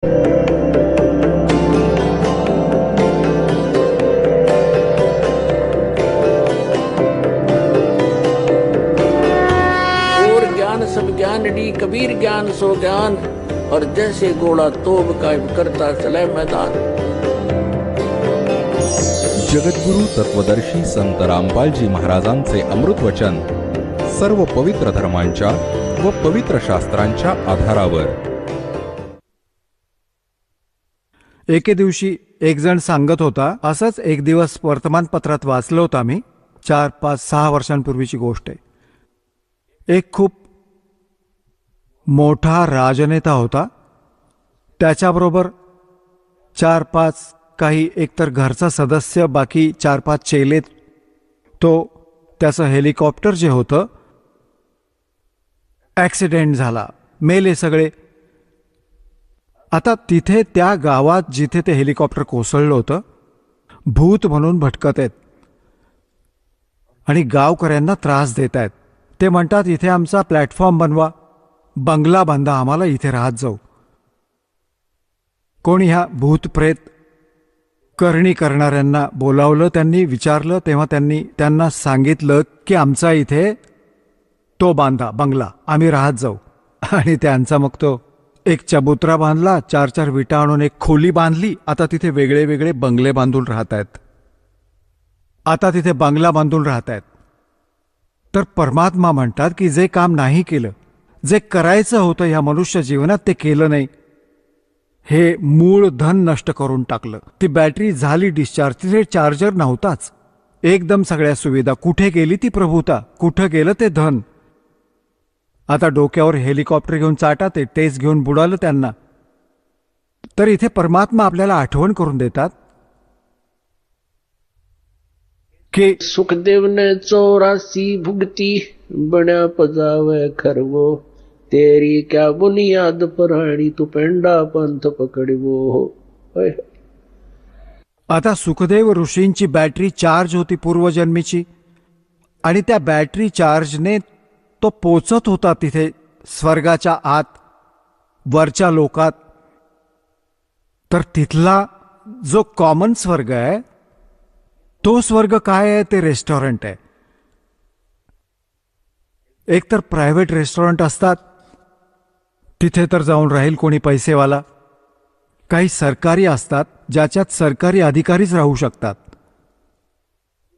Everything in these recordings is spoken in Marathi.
और ज्ञान सब ज्ञान डी कबीर ज्ञान सो ज्ञान, और जैसे घोड़ा तोब का करता चले मैदान। जगद्गुरु तत्वदर्शी संत रामपालजी महाराजांचे अमृत वचन सर्व पवित्र धर्मांच्या व पवित्र शास्त्रांच्या आधारावर। एके दिवशी एक जण सांगत होता, असंच एक दिवस वर्तमानपत्रात वाचलं होतं आम्ही, 4, 5, 6 वर्षांपूर्वीची गोष्ट आहे। एक खूप मोठा राजनेता होता, त्याच्याबरोबर 4-5 काही एकतर घरचा सदस्य, बाकी 4-5 चेले। तो त्याचं हेलिकॉप्टर जे होतं ॲक्सिडेंट झाला, मेले सगळे। आता तिथे त्या गावात जिथे ते हेलिकॉप्टर कोसळलं होतं, भूत म्हणून भटकत आहेत आणि गावकऱ्यांना त्रास देत आहेत। ते म्हणतात, इथे आमचा प्लॅटफॉर्म बनवा, बंगला बांधा, आम्हाला इथे राहत जाऊ। कोणी ह्या भूत प्रेत करणी करणाऱ्यांना बोलावलं, त्यांनी विचारलं, तेव्हा त्यांनी त्यांना सांगितलं की आमचा इथे तो बांधा बंगला, आम्ही राहत जाऊ। आणि त्यांचा मग तो एक चबुतरा बांधला, 4-4 विटा आणून एक खोली बांधली। आता तिथे वेगळे वेगळे बंगले बांधून राहत आहेत, आता तिथे बंगला बांधून राहत आहेत। तर परमात्मा म्हणतात की जे काम नाही केलं, जे करायचं होतं या मनुष्य जीवनात, ते केलं नाही, हे मूळ धन नष्ट करून टाकलं। ती बॅटरी झाली डिस्चार्ज, तिथे चार्जर नव्हताच, एकदम सगळ्या सुविधा, कुठे गेली ती प्रभुता, कुठं गेलं ते धन। आता डोक्यावर हेलिकॉप्टर घेऊन चाटा, ते टेस घेऊन बुडालं त्यांना। तर इथे परमात्मा आपल्याला आठवण करून देतात की सुखदेव ने 84 भुगती, बण्या पजावे खरवो, तेरी क्या बुनियाद पराणी, तू पेंडा पंथ पकडवो। आता सुखदेव ऋषींची बॅटरी चार्ज होती पूर्वजन्मीची, आणि त्या बॅटरी चार्जने तो पोचत होता तिथे स्वर्गाच्या आत, वरच्या लोकात। तर तिथला जो कॉमन स्वर्ग आहे, तो स्वर्ग काय आहे, ते रेस्टॉरंट आहे। एक तर प्रायव्हेट रेस्टॉरंट असतात, तिथे तर जाऊन राहील कोणी पैसेवाला। काही सरकारी असतात, ज्याच्यात सरकारी अधिकारीच राहू शकतात।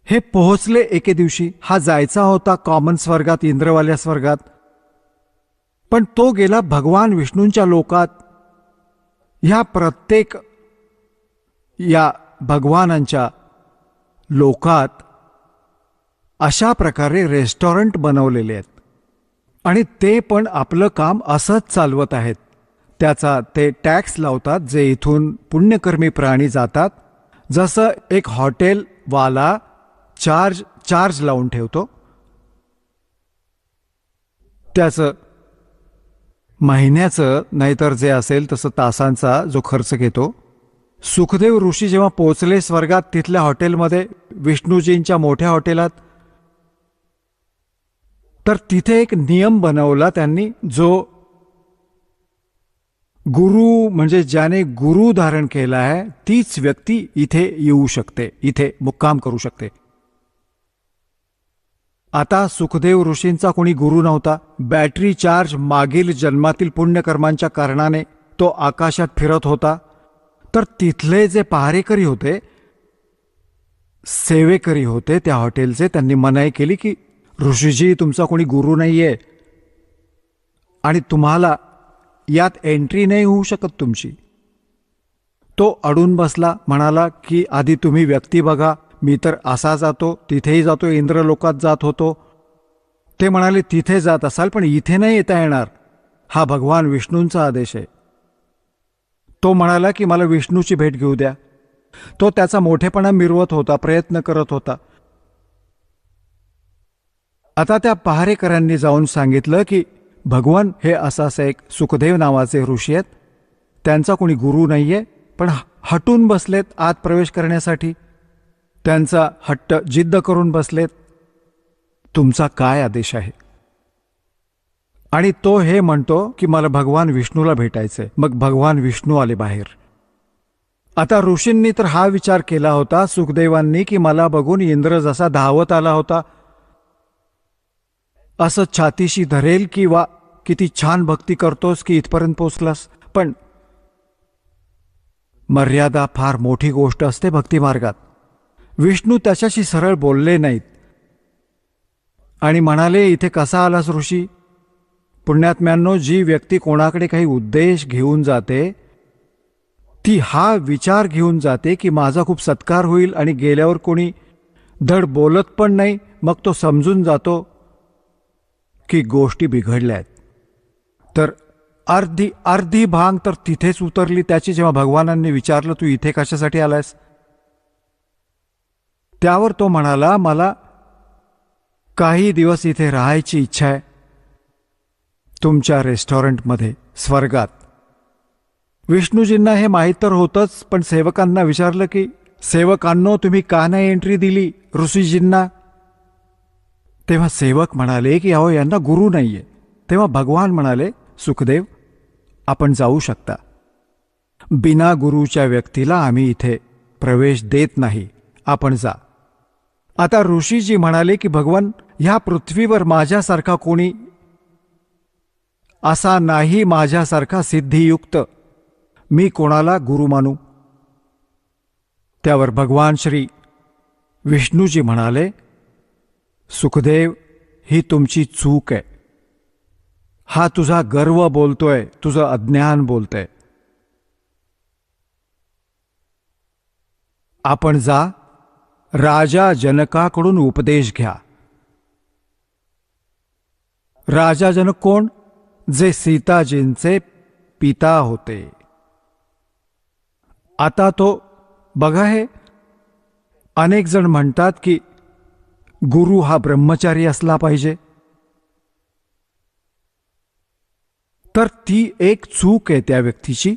हे पोहोचले एके दिवशी, हा जायचा होता कॉमन स्वर्गात, इंद्रवाल्या स्वर्गात, पण तो गेला भगवान विष्णूंच्या लोकात। ह्या प्रत्येक या भगवानांच्या लोकात अशा प्रकारे रेस्टॉरंट बनवलेले आहेत, आणि ते पण आपलं काम असंच चालवत आहेत। त्याचा ते टॅक्स लावतात, जे इथून पुण्यकर्मी प्राणी जातात। जसं एक हॉटेलवाला चार्ज लावून ठेवतो, त्याचं महिन्याचं नाहीतर जे असेल तसं तासांचा जो खर्च घेतो। सुखदेव ऋषी जेव्हा पोचले स्वर्गात, तिथल्या हॉटेलमध्ये, विष्णूजींच्या मोठ्या हॉटेलात, तर तिथे एक नियम बनवला त्यांनी, जो गुरु म्हणजे ज्याने गुरु धारण केला आहे, तीच व्यक्ती इथे येऊ शकते, इथे मुक्काम करू शकते। आता सुखदेव ऋषींचा कोणी गुरु नव्हता, बॅटरी चार्ज मागील जन्मातील पुण्यकर्मांच्या कारणाने तो आकाशात फिरत होता। तर तिथले जे पहारेकरी होते, सेवेकरी होते त्या हॉटेलचे, त्यांनी मनाई केली की ऋषीजी, तुमचा कोणी गुरु नाहीये आणि तुम्हाला यात एंट्री नाही होऊ शकत तुमची। तो अडून बसला, म्हणाला की आधी तुम्ही व्यक्ती बघा, मी तर असा जातो, तिथेही जातो, इंद्रलोकात जात होतो। ते म्हणाले, तिथे जात असाल पण इथे नाही येता येणार, हा भगवान विष्णूंचा आदेश आहे। तो म्हणाला की मला विष्णूची भेट घेऊ द्या। तो त्याचा मोठेपणा मिरवत होता, प्रयत्न करत होता। आता त्या पहारेकरांनी जाऊन सांगितलं की भगवान हे असं एक सुखदेव नावाचे ऋषी आहेत, त्यांचा कोणी गुरु नाहीये, पण हटून बसलेत आत प्रवेश करण्यासाठी, त्यांचा हट्ट जिद्द करून बसलेत, तुमचा काय आदेश आहे? आणि तो हे म्हणतो की मला भगवान विष्णूला भेटायचंय. मग भगवान विष्णू आले बाहेर. आता ऋषींनी तर हा विचार केला होता सुखदेवांनी की मला बघून इंद्र जसा धावत आला होता असं छातीशी धरेल की वा किती छान भक्ती करतोस की इथपर्यंत पोचलास. पण मर्यादा फार मोठी गोष्ट असते भक्ती मार्गात. विष्णू त्याच्याशी सरळ बोलले नाहीत आणि म्हणाले, इथे कसा आलास ऋषी? पुण्यात्म्यांनो, जी व्यक्ती कोणाकडे काही उद्देश घेऊन जाते ती हा विचार घेऊन जाते की माझा खूप सत्कार होईल आणि गेल्यावर कोणी धड बोलत पण नाही, मग तो समजून जातो की गोष्टी बिघडल्या आहेत. तर अर्धी भांग तर तिथेच उतरली त्याची जेव्हा भगवानांनी विचारलं तू इथे कशासाठी आलायस. त्यावर तो म्हणाला, मला काही दिवस इथे राहायची इच्छा आहे तुमच्या रेस्टॉरंटमध्ये स्वर्गात. विष्णूजींना हे माहीत तर होतंच, पण सेवकांना विचारलं की सेवकांनो तुम्ही का नाही एंट्री दिली ऋषीजींना. तेव्हा सेवक म्हणाले की अहो यांना गुरु नाहीये. तेव्हा भगवान म्हणाले, सुखदेव आपण जाऊ शकता. बिना गुरुच्या व्यक्तीला आम्ही इथे प्रवेश देत नाही, आपण जा. आता ऋषीजी म्हणाले की भगवान, ह्या पृथ्वीवर माझ्यासारखा कोणी असा नाही, माझ्यासारखा सिद्धियुक्त. मी कोणाला गुरु मानू. त्यावर भगवान श्री विष्णूजी म्हणाले, सुखदेव ही तुमची चूक आहे. हा तुझा गर्व बोलतोय, तुझं अज्ञान बोलतंय. आपण जा, राजा जनकाकडून उपदेश घ्या. राजा जनक कोण? जे सीताजींचे पिता होते. आता तो बघा, हे अनेक जण म्हणतात की गुरु हा ब्रह्मचारी असला पाहिजे. तर ती एक चूक आहे त्या व्यक्तीची.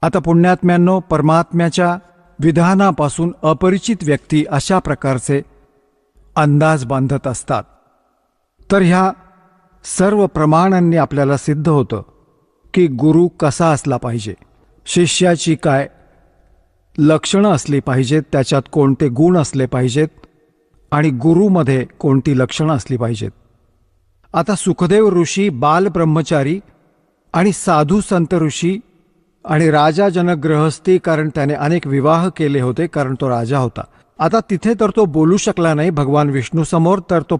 आता पुण्यात्म्यांनो, परमात्म्याच्या विधानापासून अपरिचित व्यक्ती अशा प्रकारचे अंदाज बांधत असतात. तर ह्या सर्व प्रमाणांनी आपल्याला सिद्ध होतं की गुरु कसा असला पाहिजे, शिष्याची काय लक्षणं असली पाहिजेत, त्याच्यात कोणते गुण असले पाहिजेत आणि गुरुमध्ये कोणती लक्षणं असली पाहिजेत. आता सुखदेव ऋषी बाल ब्रह्मचारी आणि साधू संत ऋषी आणि राजा जनक गृहस्थी, कारण त्याने अनेक विवाह केले होते, कारण तो राजा होता. आता तिथे तर तो बोलू शकला नाही भगवान विष्णू समोर, तर तो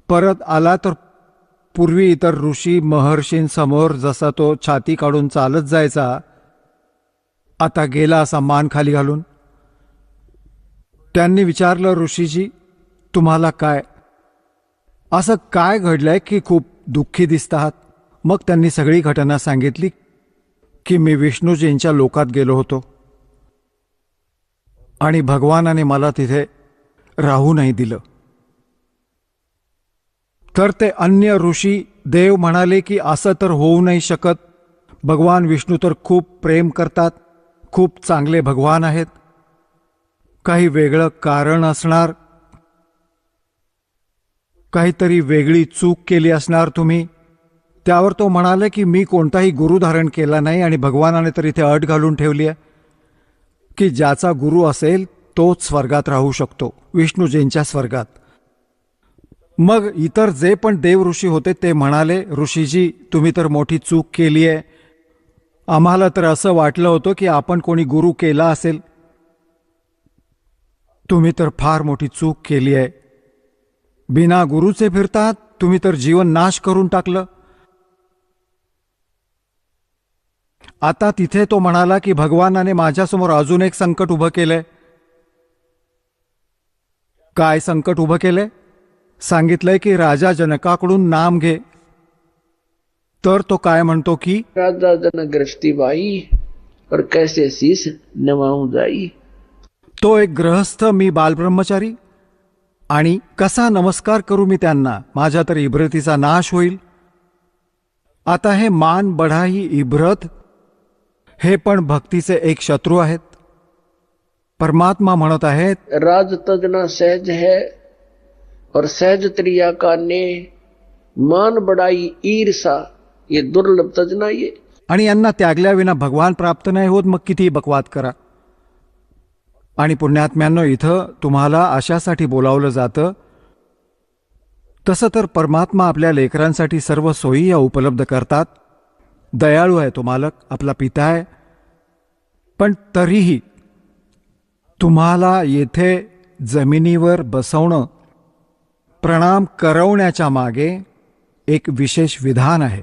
परत आला तर पूर्वी इतर ऋषी महर्षींसमोर जसा तो छाती काढून चालत जायचा, आता गेला असा मान खाली घालून. त्यांनी विचारलं, ऋषीजी तुम्हाला काय असं काय घडलंय की खूप दुःखी दिसत आहात. मग त्यांनी सगळी घटना सांगितली की मी विष्णूजींच्या लोकात गेलो होतो आणि भगवानाने मला तिथे राहू नाही दिलं. तर ते अन्य ऋषी देव म्हणाले की असं तर होऊ नाही शकत, भगवान विष्णू तर खूप प्रेम करतात, खूप चांगले भगवान आहेत, काही वेगळं कारण असणार, काहीतरी वेगळी चूक केली असणार तुम्ही. त्यावर तो म्हणाले की मी कोणताही गुरु धारण केला नाही आणि भगवानाने तर इथे अट घालून ठेवली आहे की ज्याचा गुरु असेल तोच स्वर्गात राहू शकतो, विष्णूजींच्या स्वर्गात. मग इतर जे पण देव ऋषी होते ते म्हणाले, ऋषीजी तुम्ही तर मोठी चूक केली आहे. आम्हाला तर असं वाटलं होतं की आपण कोणी गुरु केला असेल. तुम्ही तर फार मोठी चूक केली आहे. बिना गुरुचे फिरतात तुम्ही, तर जीवन नाश करून टाकलं. आता तिथे तो म्हणाला की भगवानाने माझ्यासमोर अजून एक संकट उभं केलंय. काय संकट उभं केलंय? सांगितलंय की राजा जनकाकडून नाम घे. तर तो काय म्हणतो की राजा जनक गृहस्थी बाई और कैसे शीस नवाऊं जाई. तो एक गृहस्थ, मी बालब्रह्मचारी, आणि कसा नमस्कार करू मी त्यांना, माझ्या तर इब्रतीचा नाश होईल. आता हे मान बढाई इब्रत हे पण भक्तीचे एक शत्रू आहेत. परमात्मा म्हणत आहेत, राज तजना सहज है और सहज त्रिया का ने मान बड़ाई ईर्षा ये दुर्लभ तजना ये. आणि यांना त्यागल्याविना भगवान प्राप्त नाही होत, मग किती बकवाद करा. आणि पुण्यात्म्यांनो, इथं तुम्हाला अशासाठी बोलावलं जातं. तसं तर परमात्मा आपल्या लेकरांसाठी सर्व सोयी या उपलब्ध करतात. दयाळू आहे तो मालक, आपला पिता आहे. पण तरीही तुम्हाला येथे जमिनीवर बसवणं, प्रणाम करवण्याच्या मागे एक विशेष विधान आहे,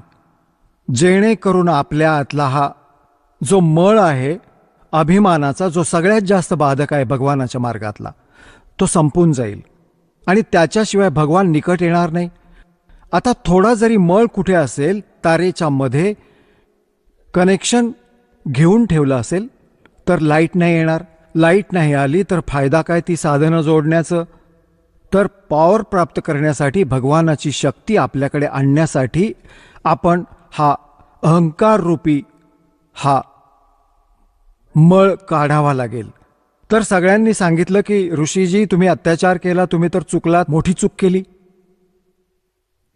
जेणेकरून आपल्या आतला हा जो मळ आहे अभिमानाचा, जो सगळ्यात जास्त बाधक आहे भगवानाच्या मार्गातला, तो संपून जाईल आणि त्याच्याशिवाय भगवान निकट येणार नाही. आता थोडा जरी मळ कुठे असेल, तारेच्या मध्ये कनेक्शन घेऊन ठेवलं असेल तर लाईट नाही येणार. लाईट नाही आली तर फायदा काय ती साधनं जोडण्याचं. तर पॉवर प्राप्त करण्यासाठी, भगवानाची शक्ती आपल्याकडे आणण्यासाठी आपण हा अहंकार रूपी हा मळ काढावा लागेल. तर सगळ्यांनी सांगितलं की ऋषीजी, तुम्ही अत्याचार केला, तुम्ही तर चुकलात, मोठी चूक केली.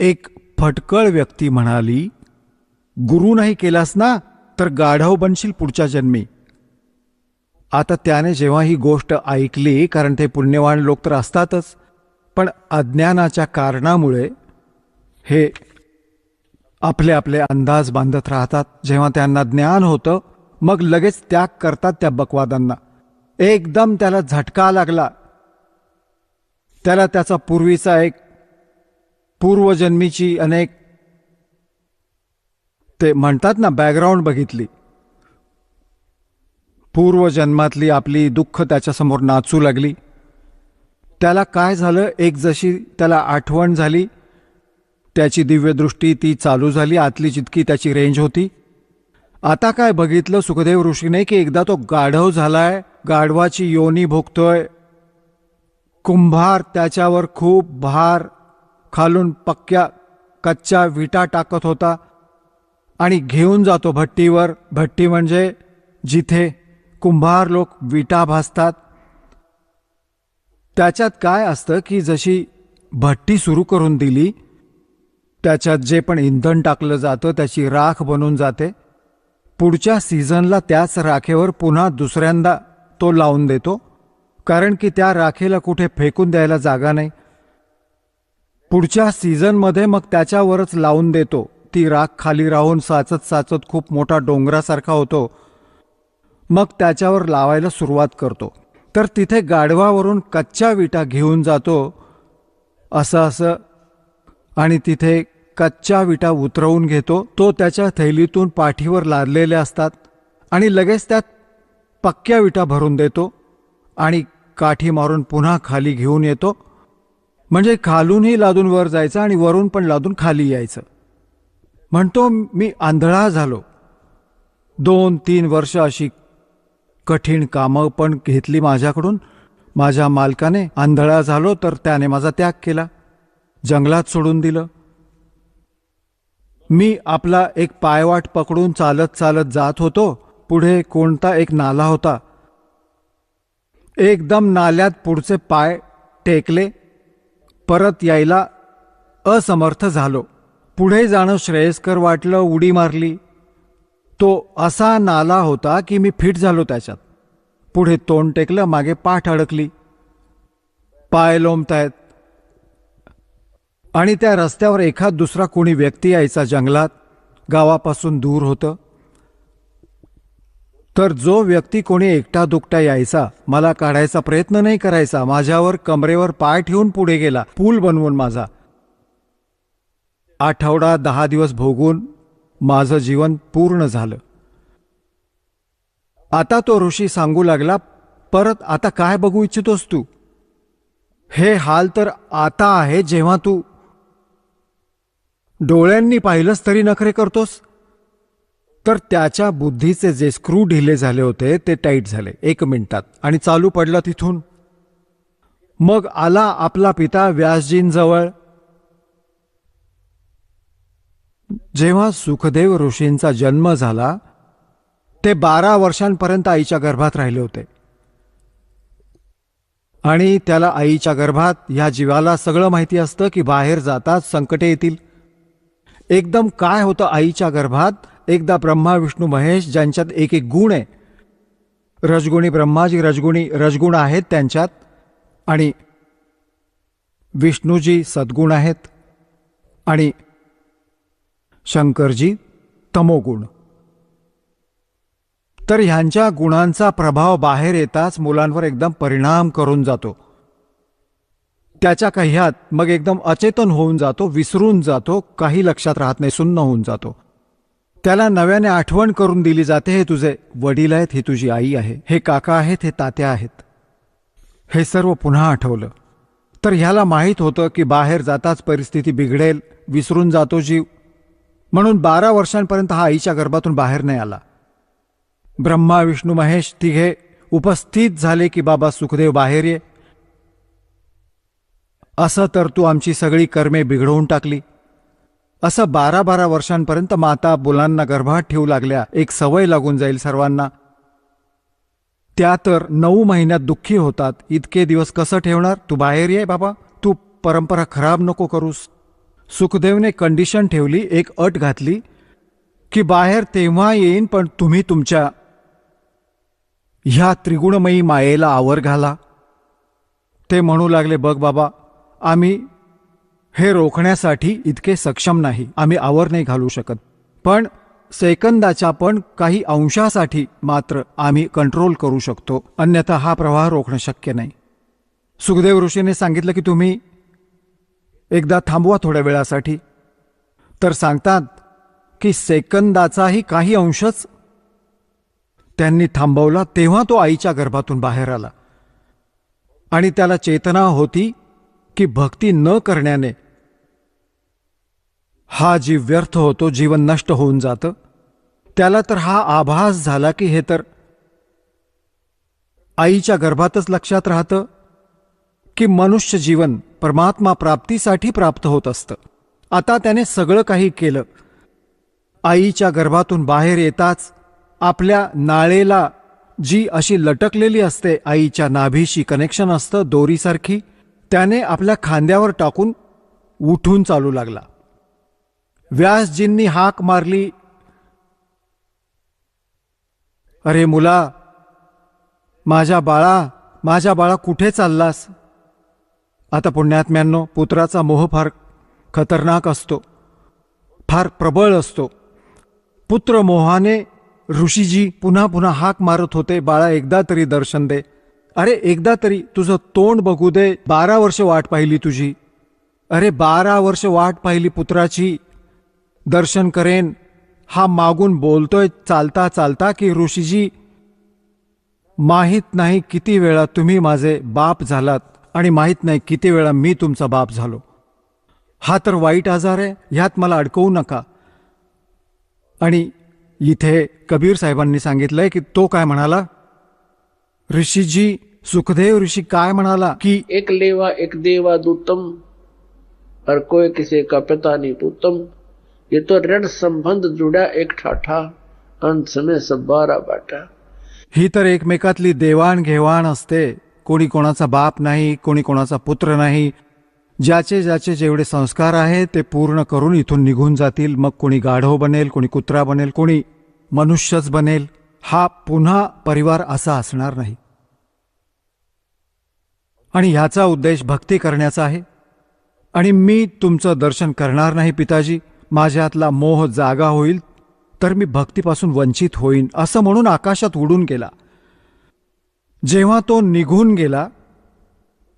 एक फटकळ व्यक्ती म्हणाली, गुरु नाही केलास ना तर गाढव बनशील पुढच्या जन्मी. आता त्याने जेव्हा ही गोष्ट ऐकली, कारण ते पुण्यवान लोक तर असतातच, पण अज्ञानाच्या कारणामुळे हे आपले आपले अंदाज बांधत राहतात. जेव्हा त्यांना ज्ञान होतं मग लगेच त्याग करतात त्या बकवादांना. एकदम त्याला झटका लागला, त्याला त्याचा पूर्वीचा एक पूर्वजन्मीची अनेक ते म्हणतात ना बॅकग्राऊंड बघितली, पूर्वजन्मातली आपली दुःख त्याच्यासमोर नाचू लागली. त्याला काय झालं, एक जशी त्याला आठवण झाली, त्याची दिव्यदृष्टी ती चालू झाली, आतली जितकी त्याची रेंज होती. आता काय बघितलं सुखदेव ऋषीने की एकदा तो गाढव झालाय, गाढवाची योनी भोगतोय. कुंभार त्याच्यावर खूप भार खालून पक्क्या कच्च्या विटा टाकत होता आणि घेऊन जातो भट्टीवर. भट्टी म्हणजे जिथे कुंभार लोक विटा भाजतात. त्याच्यात काय असतं की जशी भट्टी सुरू करून दिली, त्याच्यात जे पण इंधन टाकलं जातं त्याची राख बनून जाते. पुढच्या सीझनला त्याच राखेवर पुन्हा दुसऱ्यांदा तो लावून देतो, कारण की त्या राखेला कुठे फेकून द्यायला जागा नाही. पुढच्या सीझनमध्ये मग त्याच्यावरच लावून देतो. ती राख खाली राहून साचत साचत खूप मोठा डोंगरासारखा होतो. मग त्याच्यावर लावायला सुरुवात करतो. तर तिथे गाढवावरून कच्च्या विटा घेऊन जातो असं आणि तिथे कच्च्या विटा उतरवून घेतो. तो त्याच्या थैलीतून पाठीवर लादलेल्या असतात आणि लगेच त्यात पक्क्या विटा भरून देतो आणि काठी मारून पुन्हा खाली घेऊन येतो. म्हणजे खालूनही लादून वर जायचं आणि वरून पण लादून खाली यायचं. म्हणतो मी आंधळा झालो. 2-3 वर्ष अशी कठीण कामं पण घेतली माझ्याकडून. माझ्या मालकाने आंधळा झालो तर त्याने माझा त्याग केला, जंगलात सोडून दिलं. मी आपला एक पायवाट पकडून चालत चालत जात होतो. पुढे कोणता एक नाला होता. एकदम नाल्यात पुढचे पाय टेकले, परत यायला असमर्थ झालो. पुढे जाणं श्रेयस्कर वाटलं, उडी मारली. तो असा नाला होता की मी फिट झालो त्याच्यात. पुढे तोंड टेकलं, मागे पाठ अडकली, पाय लोंबतायत. आणि त्या रस्त्यावर एखाद दुसरा कोणी व्यक्ती यायचा, जंगलात, गावापासून दूर होतं. तर जो व्यक्ती कोणी एकटा दुकटा यायचा, मला काढायचा प्रयत्न नाही करायचा, माझ्यावर कमरेवर पाय ठेवून पुढे गेला, पूल बनवून माझा. आठवडा 10 दिवस भोगून माझं जीवन पूर्ण झालं. आता तो ऋषी सांगू लागला, परत आता काय बघू इच्छितोस तू? हे हाल तर आता आहे जेव्हा तू डोळ्यांनी पाहिलंस तरी नखरे करतोस. तर त्याच्या बुद्धीचे जे स्क्रू ढिले झाले होते ते टाईट झाले 1 मिनिटात आणि चालू पडला तिथून. मग आला आपला पिता व्यासजींजवळ. जेव्हा सुखदेव ऋषींचा जन्म झाला ते 12 वर्षांपर्यंत आईच्या गर्भात राहिले होते. आणि त्याला आईच्या गर्भात ह्या जीवाला सगळं माहिती असतं की बाहेर जातात संकटे येतील, एकदम काय होतं आईच्या गर्भात, एकदा ब्रह्मा विष्णू महेश ज्यांच्यात एक एक गुण आहे, रजगुणी ब्रह्माजी रजगुण आहेत त्यांच्यात, आणि विष्णूजी सद्गुण आहेत, आणि शंकरजी तमोगुण. तर ह्यांच्या गुणांचा प्रभाव बाहेर येताच मुलांवर एकदम परिणाम करून जातो. त्याच्या कह्यात मग एकदम अचेतन होऊन जातो, विसरून जातो, काही लक्षात राहत नाही, सुन्न होऊन जातो. त्याला नव्याने आठवण करून दिली जाते, हे तुझे वडील आहेत, ही तुझी आई आहे, हे काका आहेत, हे तात्या आहेत. हे सर्व पुन्हा आठवलं तर ह्याला माहीत होतं की बाहेर जाताच परिस्थिती बिघडेल, विसरून जातो जीव. म्हणून 12 वर्षांपर्यंत हा आईच्या गर्भातून बाहेर नाही आला. ब्रह्मा विष्णू महेश तिघे उपस्थित झाले की बाबा सुखदेव बाहेर ये, असं तर तू आमची सगळी कर्मे बिघडवून टाकली. असं 12-12 वर्षांपर्यंत माता मुलांना गर्भात ठेवू लागल्या. एक सवय लागून जाईल सर्वांना. त्या तर 9 महिन्यात दुःखी होतात. इतके दिवस कसं ठेवणार? तू बाहेर ये बाबा, तू परंपरा खराब नको करूस. सुखदेवने कंडिशन ठेवली, एक अट घातली की बाहेर तेव्हा येईन, पण तुम्ही तुमच्या ह्या त्रिगुणमयी मायेला आवर घाला. ते म्हणू लागले, बघ बाबा, आम्ही हे रोखण्यासाठी इतके सक्षम नाही, आम्ही आवर नाही घालू शकत, पण सेकंदाच्या पण काही अंशासाठी मात्र आम्ही कंट्रोल करू शकतो, अन्यथा हा प्रवाह रोखणं शक्य नाही. सुखदेव ऋषीने सांगितलं की तुम्ही एकदा थांबवा थोड्या वेळासाठी. तर सांगतात की सेकंदाचाही काही अंशच त्यांनी थांबवला, तेव्हा तो आईच्या गर्भातून बाहेर आला. आणि त्याला चेतना होती की भक्ती न करण्याने हा जीव व्यर्थ होतो, जीवन नष्ट होऊन जातं. त्याला तर हा आभास झाला की हे तर आईच्या गर्भातच लक्षात राहतं की मनुष्य जीवन परमात्मा प्राप्तीसाठी प्राप्त होत असतं. आता त्याने सगळं काही केलं. आईच्या गर्भातून बाहेर येताच आपल्या नाळेला जी अशी लटकलेली असते, आईच्या नाभीशी कनेक्शन असतं दोरीसारखी, त्याने आपल्या खांद्यावर टाकून उठून चालू लागला. व्यासजींनी हाक मारली, अरे मुला, माझ्या बाळा कुठे चाललास? आता पुण्यात्म्यांनो, पुत्राचा मोह फार खतरनाक असतो, फार प्रबळ असतो. पुत्र मोहाने ऋषीजी पुन्हा पुन्हा हाक मारत होते, बाळा एकदा तरी दर्शन दे, अरे एकदा तरी तुझं तोंड बघू दे. 12 वर्ष वाट पाहिली तुझी, अरे 12 वर्ष वाट पाहिली पुत्राची, दर्शन करेन. हा मागून बोलतोय चालता चालता की ऋषीजी, माहीत नाही किती वेळा तुम्ही माझे बाप झालात आणि माहीत नाही किती वेळा मी तुमचा बाप झालो. हा तर वाईट आजार आहे, ह्यात मला अडकवू नका. आणि इथे कबीर साहेबांनी सांगितलंय की तो काय म्हणाला, ऋषीजी, सुखदेव ऋषी काय म्हणाला की एक लेवा एक देवा दूतम, और कोई किसी का पिता नहीं पूतम. ये तो ऋण संबंध जुड़ा एक ठाठा, अंत में सब 12 बाटा. ही तर एकमेकातली देवाणघेवाण असते. कोणी कोणाचा बाप नाही, कोणी कोणाचा पुत्र नाही. ज्याचे ज्याचे जेवढे संस्कार आहेत ते पूर्ण करून इथून निघून जातील. मग कोणी गाढव बनेल, कोणी कुत्रा बनेल, कोणी मनुष्यच बनेल. हा पुन्हा परिवार असा असणार नाही. आणि ह्याचा उद्देश भक्ती करण्याचा आहे. आणि मी तुमचं दर्शन करणार नाही पिताजी, माझ्यातला मोह जागा होईल तर मी भक्तीपासून वंचित होईन, असं म्हणून आकाशात उडून गेला. जेव्हा तो निघून गेला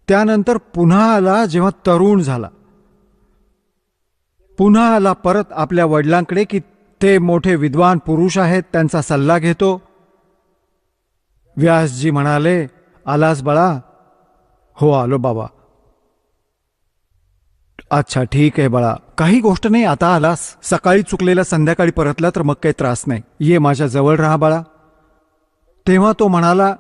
त्यानंतर पुन्हा आला, जेव्हा तरुण झाला पुन्हा आला परत आपल्या वडिलांकडे की ते मोठे विद्वान पुरुष आहेत, त्यांचा सल्ला घेतो. व्यासजी म्हणाले, आलास बाळा? हो आलो बाबा. अच्छा ठीक आहे बाळा, काही गोष्ट नाही, आता आलास, सकाळी चुकलेला संध्याकाळी परतला तर मग काही त्रास नाही, ये माझ्या जवळ राहा बाळा. तेव्हा तो म्हणाला,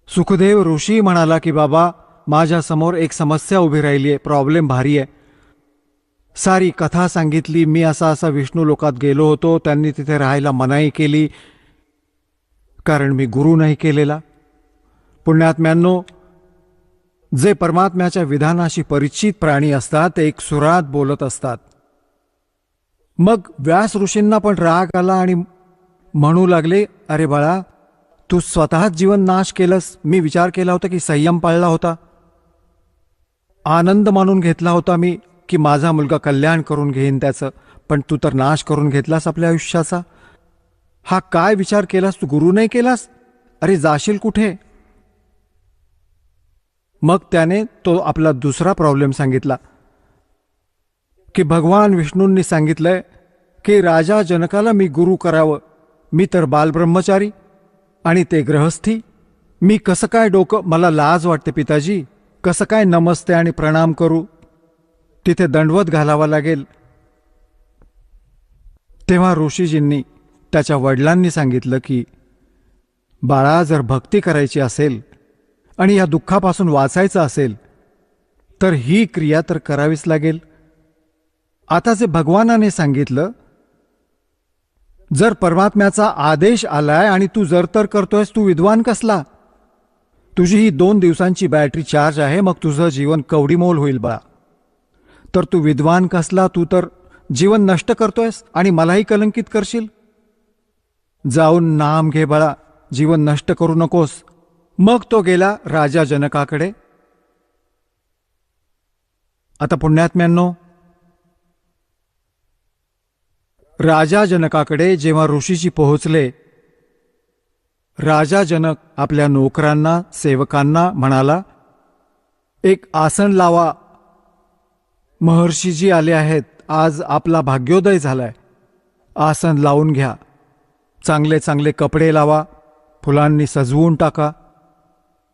सुखदेव ऋषी म्हणाला की बाबा, माझ्या समोर एक समस्या उभी राहिली आहे, प्रॉब्लेम भारी आहे. सारी कथा सांगितली, मी असा विष्णू लोकात गेलो होतो, त्यांनी तिथे राहायला मनाई केली कारण मी गुरु नाही केलेला. पुण्यात्म्यांनो, जे परमात्म्याच्या विधानाशी परिचित प्राणी असतात ते एक सुरात बोलत असतात. मग व्यास ऋषींना पण राग आला आणि म्हणू लागले, अरे बाळा, तू स्वतःच जीवन नाश केलंस. मी विचार केला होता की संयम पाळला होता, आनंद मानून घेतला होता मी की माझा मुलगा कल्याण करून घेईन त्याचं, पण तू तर नाश करून घेतलास आपल्या आयुष्याचा. हा काय विचार केलास तू? गुरु नाही केलास? अरे जाशील कुठे? मग त्याने तो आपला दुसरा प्रॉब्लेम सांगितला की भगवान विष्णूंनी सांगितलंय की राजा जनकाला मी गुरु करावं. मी तर बालब्रह्मचारी आणि ते ग्रहस्थी. मी कसं काय डोकं, मला लाज वाटते पिताजी, कसं काय नमस्ते आणि प्रणाम करू? तिथे दंडवत घालावा लागेल. तेव्हा ऋषीजींनी त्याच्या वडिलांनी सांगितलं की बाळा, जर भक्ती करायची असेल आणि या दुःखापासून वाचायचं असेल तर ही क्रिया तर करावीच लागेल. आता जे भगवानाने सांगितलं, जर परमात्म्याचा आदेश आलाय आणि तू जर तर करतोयस, तू विद्वान कसला? तुझी ही 2 दिवसांची बॅटरी चार्ज आहे, मग तुझं जीवन कवडीमोल होईल बाळा. तर तू विद्वान कसला? तू तर जीवन नष्ट करतोयस आणि मलाही कलंकित करशील. जाऊन नाम घे बाळा, जीवन नष्ट करू नकोस. मग तो गेला राजा जनकाकडे. आता पुण्यात्म्यांनो, राजा जनकाकडे जेव्हा ऋषीजी पोहोचले, राजा जनक आपल्या नोकरांना, सेवकांना म्हणाला, एक आसन लावा, महर्षीजी आले आहेत, आज आपला भाग्योदय झालाय. आसन लावून घ्या, चांगले चांगले कपडे लावा, फुलांनी सजवून टाका.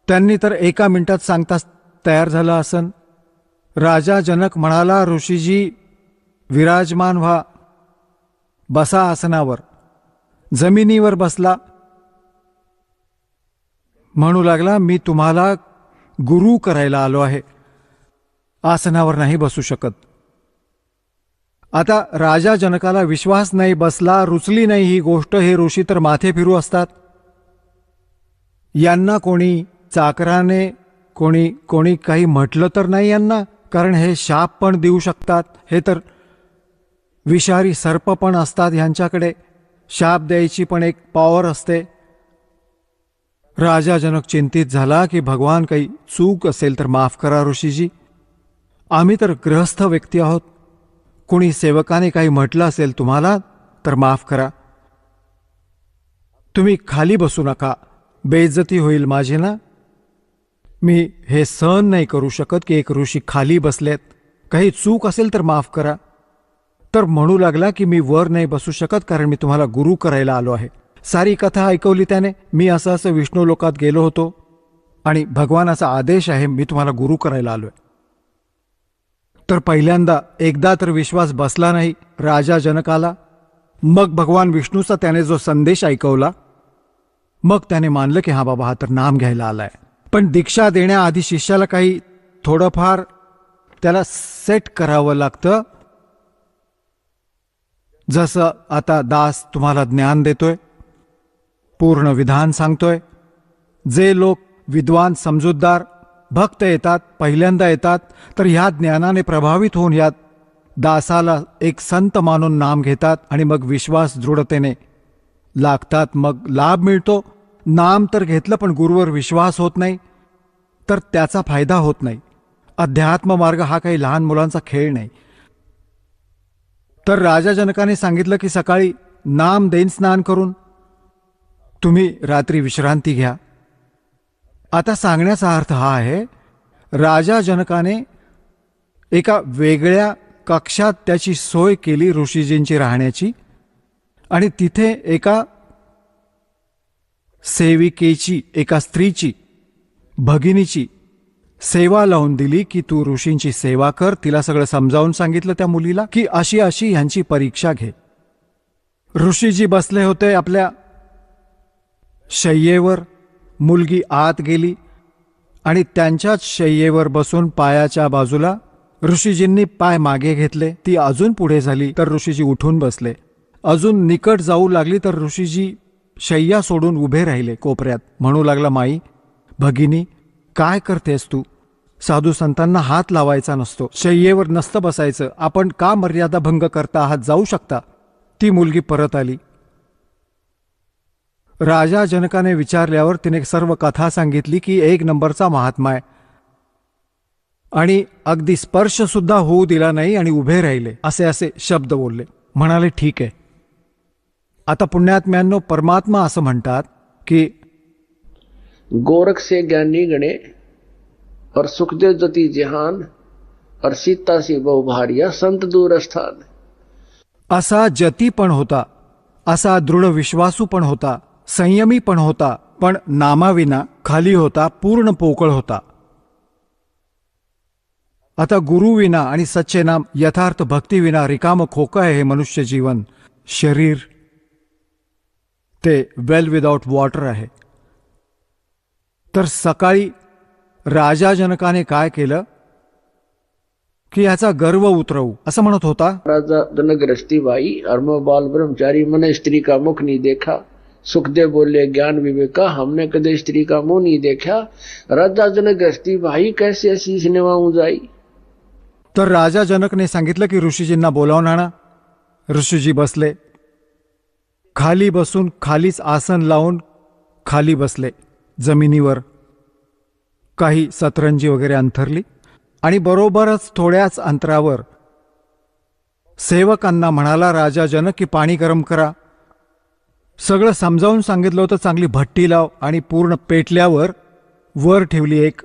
त्यांनी तर 1 मिनिटात सांगताच तयार झालं आसन. राजा जनक म्हणाला, ऋषीजी विराजमान व्हा, बसा आसनावर. जमिनीवर बसला. म्हणू लागला, मी तुम्हाला गुरु करायला आलो आहे, आसनावर नाही बसू शकत. आता राजा जनकाला विश्वास नाही बसला, रुचली नाही ही गोष्ट. हे ऋषी तर माथे फिरू असतात. यांना कोणी चाकराने कोणी काही म्हटलं तर नाही यांना, कारण हे शाप पण देऊ शकतात. हे तर विषारी सर्प पण असतात यांच्याकडे, शाप द्यायची पण एक पॉवर असते. राजा जनक चिंतित झाला की भगवान, काही चूक असेल तर माफ करा ऋषीजी, आम्ही तर गृहस्थ व्यक्ती आहोत. कुणी सेवकाने काही म्हटलं असेल तुम्हाला तर माफ करा. तुम्ही खाली बसू नका, बेइज्जती होईल माझी ना. मी हे सहन नाही करू शकत की एक ऋषी खाली बसलेत. काही चूक असेल तर माफ करा. तर म्हणू लागला की मी वर नाही बसू शकत, कारण मी तुम्हाला गुरु करायला आलो आहे. सारी कथा ऐकवली त्याने. मी असं असं विष्णू लोकात गेलो होतो आणि भगवानाचा आदेश आहे, मी तुम्हाला गुरु करायला आलोय. तर पहिल्यांदा एकदा तर विश्वास बसला नाही राजा जनकाला. मग भगवान विष्णूचा त्याने जो संदेश ऐकवला, मग त्याने मानलं की हा बाबा, हा तर नाम घ्यायला आलाय. पण दीक्षा देण्याआधी शिष्याला काही थोडंफार त्याला सेट करावं लागतं. जसं आता दास तुम्हाला ज्ञान देतोय, पूर्ण विधान सांगतोय. जे लोक विद्वान, समजूतदार, भक्त येतात, पहिल्यांदा येतात, तर ह्या ज्ञानाने प्रभावित होऊन ह्या दासाला एक संत मानून नाम घेतात आणि मग विश्वास दृढतेने लागतात. मग लाभ मिळतो. नाम तर घेतलं पण गुरुवर विश्वास होत नाही, तर त्याचा फायदा होत नाही. अध्यात्म मार्ग हा काही लहान मुलांचा खेळ नाही. तर राजा जनकाने सांगितलं की सकाळी नाम देईन स्नान करून, तुम्ही रात्री विश्रांती घ्या. आता सांगण्याचा अर्थ हा आहे, राजा जनकाने एका वेगळ्या कक्षात त्याची सोय केली ऋषीजींची राहण्याची, आणि तिथे एका सेविकेची, एका स्त्रीची, भगिनीची सेवा लावून दिली की तू ऋषींची सेवा कर. तिला सगळं समजावून सांगितलं त्या मुलीला की अशी अशी ह्यांची परीक्षा घे. ऋषीजी बसले होते आपल्या शय्येवर. मुलगी आत गेली आणि त्यांच्याच शय्येवर बसून पायाच्या बाजूला ऋषीजींनी पाय मागे घेतले. ती अजून पुढे झाली तर ऋषीजी उठून बसले. अजून निकट जाऊ लागली तर ऋषीजी शय्या सोडून उभे राहिले कोपऱ्यात. म्हणू लागला, माई, भगिनी, काय करतेस तू? साधू संतांना हात लावायचा नसतो, शय्येवर नसतं बसायचं. आपण का मर्यादा भंग करता आहात, जाऊ शकता. ती मुलगी परत आली. राजा जनकाने विचारल्यावर तिने सर्व कथा सांगितली की 1 नंबरचा महात्मा आहे, आणि अगदी स्पर्श सुद्धा होऊ दिला नाही आणि उभे राहिले, असे असे शब्द बोलले. म्हणाले ठीक आहे. आता पुण्यात्म्यांनो, परमात्मा असं म्हणतात की गोरख से ज्ञानी गणे और सुखदेव जति जहान और सीता सी बहु भारिया संत दूर स्थान. असा जती पण होता, असा दृढ विश्वासू पण होता, संयमी पण होता, पण नामाविना खाली होता, पूर्ण पोकळ होता. आता गुरुविना आणि सच्चे नाम यथार्थ भक्तीविना रिकाम खोकं आहे हे मनुष्य जीवन. शरीर ते वेल विदाउट वॉटर आहे. तर सकाळी राजा जनकाने काय केलं की याचा गर्व उतरवू असं म्हणत होता. राजा जनक रस्ती भाई और मैं बाल ब्रह्मचारी, मैंने स्त्री का मुख नहीं देखा. सुखदेव बोले ज्ञान विवेका, हमने कदे स्त्री का मुंह नहीं देखा. राजा जनक रस्ती भाई कैसे अशीष निभाऊं जाई. तर राजा जनकने सांगितलं की ऋषीजींना बोलावून आणा. ऋषीजी बसले. खाली बसून खालीच आसन लावून खाली बसले जमिनीवर. काही सतरंजी वगैरे अंथरली आणि बरोबरच थोड्याच अंतरावर सेवकांना म्हणाला राजा जनक की पाणी गरम करा. सगळं समजावून सांगितलं होतं. चांगली भट्टी लाव आणि पूर्ण पेटल्यावर वर ठेवली एक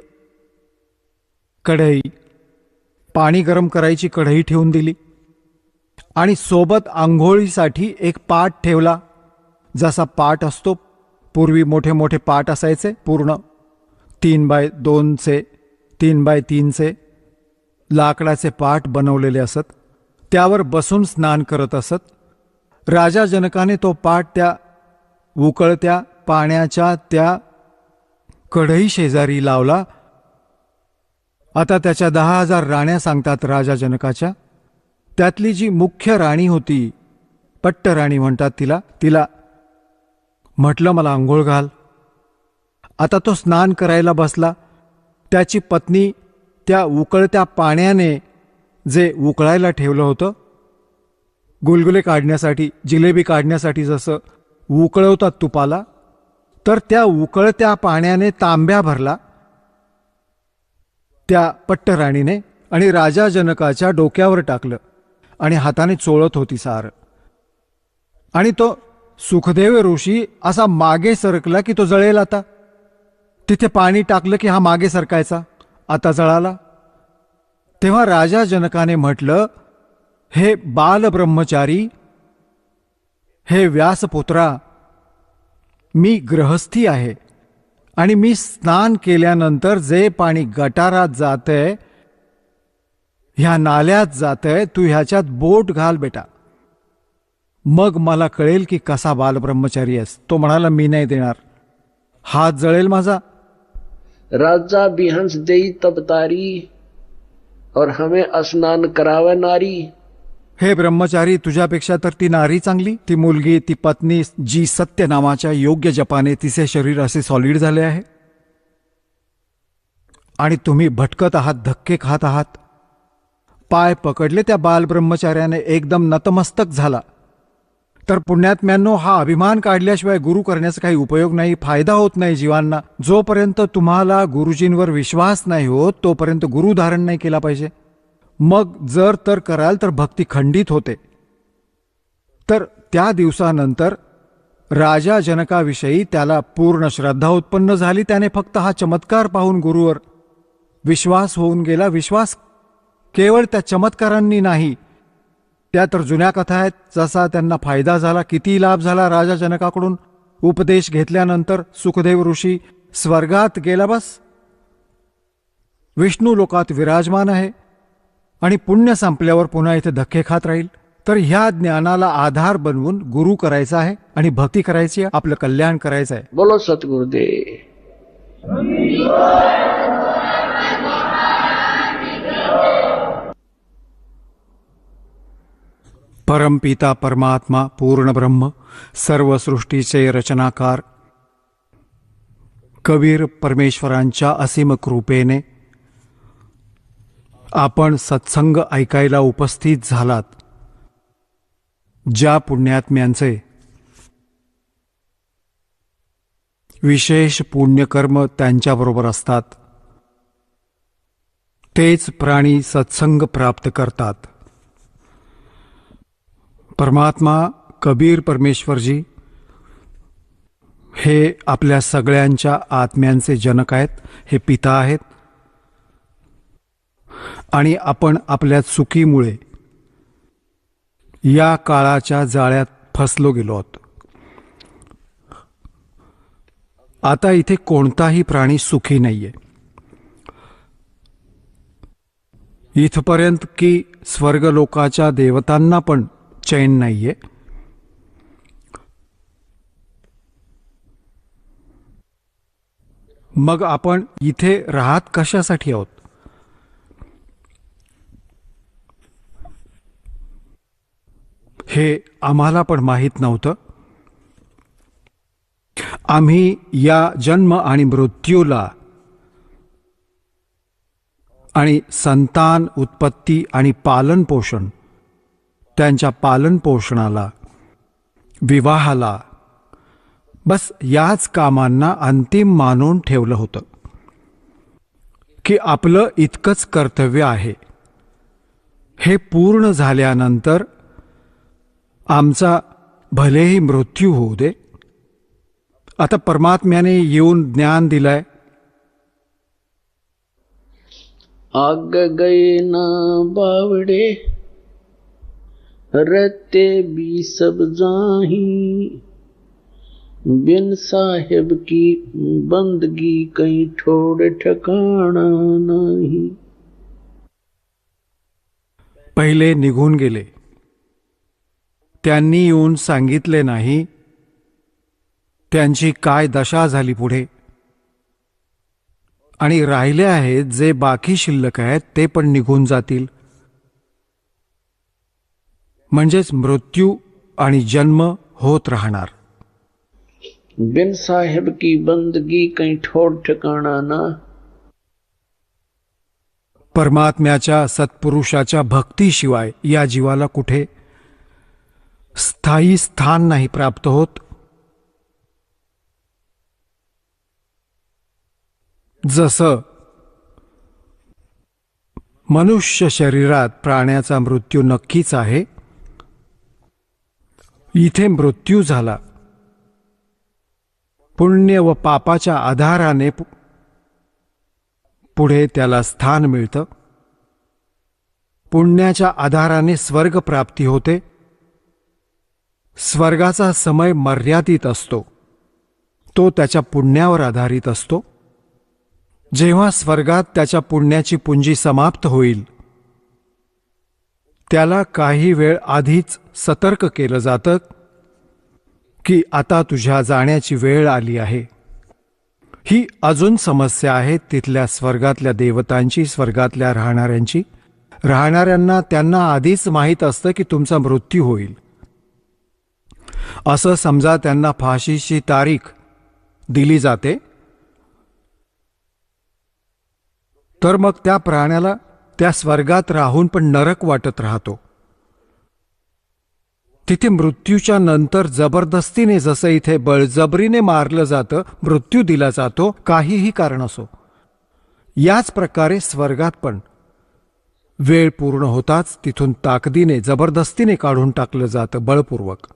कढई. पाणी गरम करायची कढई ठेवून दिली आणि सोबत आंघोळीसाठी एक पाट ठेवला. जसा पाट असतो, पूर्वी मोठे मोठे पाट असायचे, पूर्ण 3x2चे 3x3चे लाकडाचे पाट बनवलेले असत. त्यावर बसून स्नान करत असत. राजा जनकाने तो पाट त्या उकळत्या पाण्याच्या त्या कढई शेजारी लावला. आता त्याच्या 10,000 राण्या सांगतात राजा जनकाच्या. त्यातली जी मुख्य राणी होती, पट्ट राणी म्हणतात तिला म्हटलं मला आंघोळ घाल. आता तो स्नान करायला बसला. त्याची पत्नी त्या उकळत्या पाण्याने जे उकळायला ठेवलं होतं, गुलगुले काढण्यासाठी, जिलेबी काढण्यासाठी जसं उकळवतात तुपाला, तर त्या उकळत्या पाण्याने तांब्या भरला त्या पट्टराणीने आणि राजा जनकाच्या डोक्यावर टाकलं आणि हाताने चोळत होती सारं. आणि तो सुखदेव ऋषी असा मागे सरकला की तो जळेल. आता तिथे पाणी टाकलं की हा मागे सरकायचा, आता जळाला. तेव्हा राजा जनकाने म्हटलं, हे बालब्रह्मचारी, हे व्यासपुत्रा, मी गृहस्थी आहे आणि मी स्नान केल्यानंतर जे पाणी गटारात जातंय, ह्या नाल्यात जातंय, तू ह्याच्यात बोट घाल बेटा, मग मला कळेल की कसा बालब्रह्मचारी आहेस. तो म्हणाला मी नाही देणार, हात जळेल माझा. राजा बिहंस देई तब तारी और हमें स्नान करावे नारी. हे ब्रह्मचारी, तुझ्यापेक्षा तर ती नारी चांगली, ती मुलगी, ती पत्नी जी सत्य नामाच्या योग्य जपाने तिचे शरीर असे सॉलिड झाले आहे, आणि तुम्ही भटकत आहात, धक्के खात आहात. पाय पकडले त्या बालब्रह्मचार्याने, एकदम नतमस्तक झाला. तर पुण्यात्म्यांनो, हा अभिमान काढल्याशिवाय गुरु करण्याचा काही उपयोग नाही, फायदा होत नाही जीवांना. जोपर्यंत तुम्हाला गुरुजींवर विश्वास नाही होत तोपर्यंत गुरु धारण नाही केला पाहिजे. मग जर तर कराल तर भक्ती खंडित होते. तर त्या दिवसानंतर राजा जनकाविषयी त्याला पूर्ण श्रद्धा उत्पन्न झाली. त्याने फक्त हा चमत्कार पाहून गुरुवर विश्वास होऊन गेला. विश्वास केवळ त्या चमत्कारांनी नाही, त्या तर जुन्या कथा आहेत. जसा त्यांना फायदा झाला, किती लाभ झाला राजा जनकाकडून. उपदेश घेतल्यानंतर सुखदेव ऋषी स्वर्गात गेला, बस विष्णू लोकात विराजमान आहे आणि पुण्य संपल्यावर पुन्हा इथे धक्के खात राहील. तर ह्या ज्ञानाला आधार बनवून गुरु करायचा आहे आणि भक्ती करायची आहे, आपलं कल्याण करायचं आहे. बोलो सतगुरुदेव. परमपिता परमात्मा पूर्ण ब्रह्म सर्व सृष्टीचे रचनाकार कबीर परमेश्वरांच्या असीम कृपेने आपण सत्संग ऐकायला उपस्थित झालात, ज्या पुण्यात्म्यांचे विशेष पुण्यकर्म त्यांच्याबरोबर असतात, तेच प्राणी सत्संग प्राप्त करतात. परमात्मा कबीर परमेश्वरजी हे आपल्या सगळ्यांच्या आत्म्यांचे जनक आहेत, हे पिता आहेत. आणि आपण आपल्या चुकीमुळे या काळाच्या जाळ्यात फसलो गेलो आहोत. आता इथे कोणताही प्राणी सुखी नाहीये, इथपर्यंत की स्वर्गलोकाच्या देवतांना पण चैन नाहीये. मग आपण इथे राहत कशासाठी आहोत? हे आम्हाला पण माहीत नव्हतं. आम्ही या जन्म आणि मृत्यूला आणि संतान उत्पत्ती आणि पालन पोषण, त्यांच्या पालन पोषणाला, विवाहाला, बस याच कामांना अंतिम मानून ठेवलं होतं की आपलं इतकंच कर्तव्य आहे. हे पूर्ण झाल्यानंतर आमचा भलेही मृत्यू होऊ दे. आता परमात्म्याने येऊन ज्ञान दिलंय. आग गए ना बावड़े रहते भी सब जाही, बिन साहेब की बंदगी कहीं ठोड़ ठिकाणा नाही. पहिले निघून गेले, त्यांनी येऊन सांगितले नाही त्यांची काय दशा झाली पुढे. आणि राहिले आहेत जे बाकी शिल्लक आहेत ते पण निघून जातील. म्हणजेच मृत्यू आणि जन्म होत राहणार. बिन साहेब की बंदगी कहीं ठोड़ ठिकाणा ना. परमात्म्याच्या सत्पुरुषाच्या भक्तीशिवाय या जीवाला कुठे स्थायी स्थान नाही प्राप्त होत. जसं मनुष्य शरीरात प्राण्याचा मृत्यू नक्कीच आहे, इथे मृत्यू झाला. पुण्य व पापाच्या आधाराने पुढे त्याला स्थान मिळतं. पुण्याच्या आधाराने स्वर्ग प्राप्ती होते. स्वर्गाचा समय मर्यादित असतो, तो त्याच्या पुण्यावर आधारित असतो. जेव्हा स्वर्गात त्याच्या पुण्याची पुंजी समाप्त होईल, त्याला काही वेळ आधीच सतर्क केलं जातं की आता तुझ्या जाण्याची वेळ आली आहे. ही अजून समस्या आहे तिथल्या स्वर्गातल्या देवतांची, स्वर्गातल्या राहणाऱ्यांची. राहणाऱ्यांना त्यांना आधीच माहीत असतं की तुमचा मृत्यू होईल. असं समजा त्यांना फाशीची तारीख दिली जाते, तर मग त्या प्राण्याला त्या स्वर्गात राहून पण नरक वाटत राहतो. तिथे मृत्यूच्या नंतर जबरदस्तीने, जसं इथे बळजबरीने मारलं जातं, मृत्यू दिला जातो, काहीही कारण असो, याच प्रकारे स्वर्गात पण वेळ पूर्ण होताच तिथून ताकदीने जबरदस्तीने काढून टाकलं जातं, बळपूर्वक.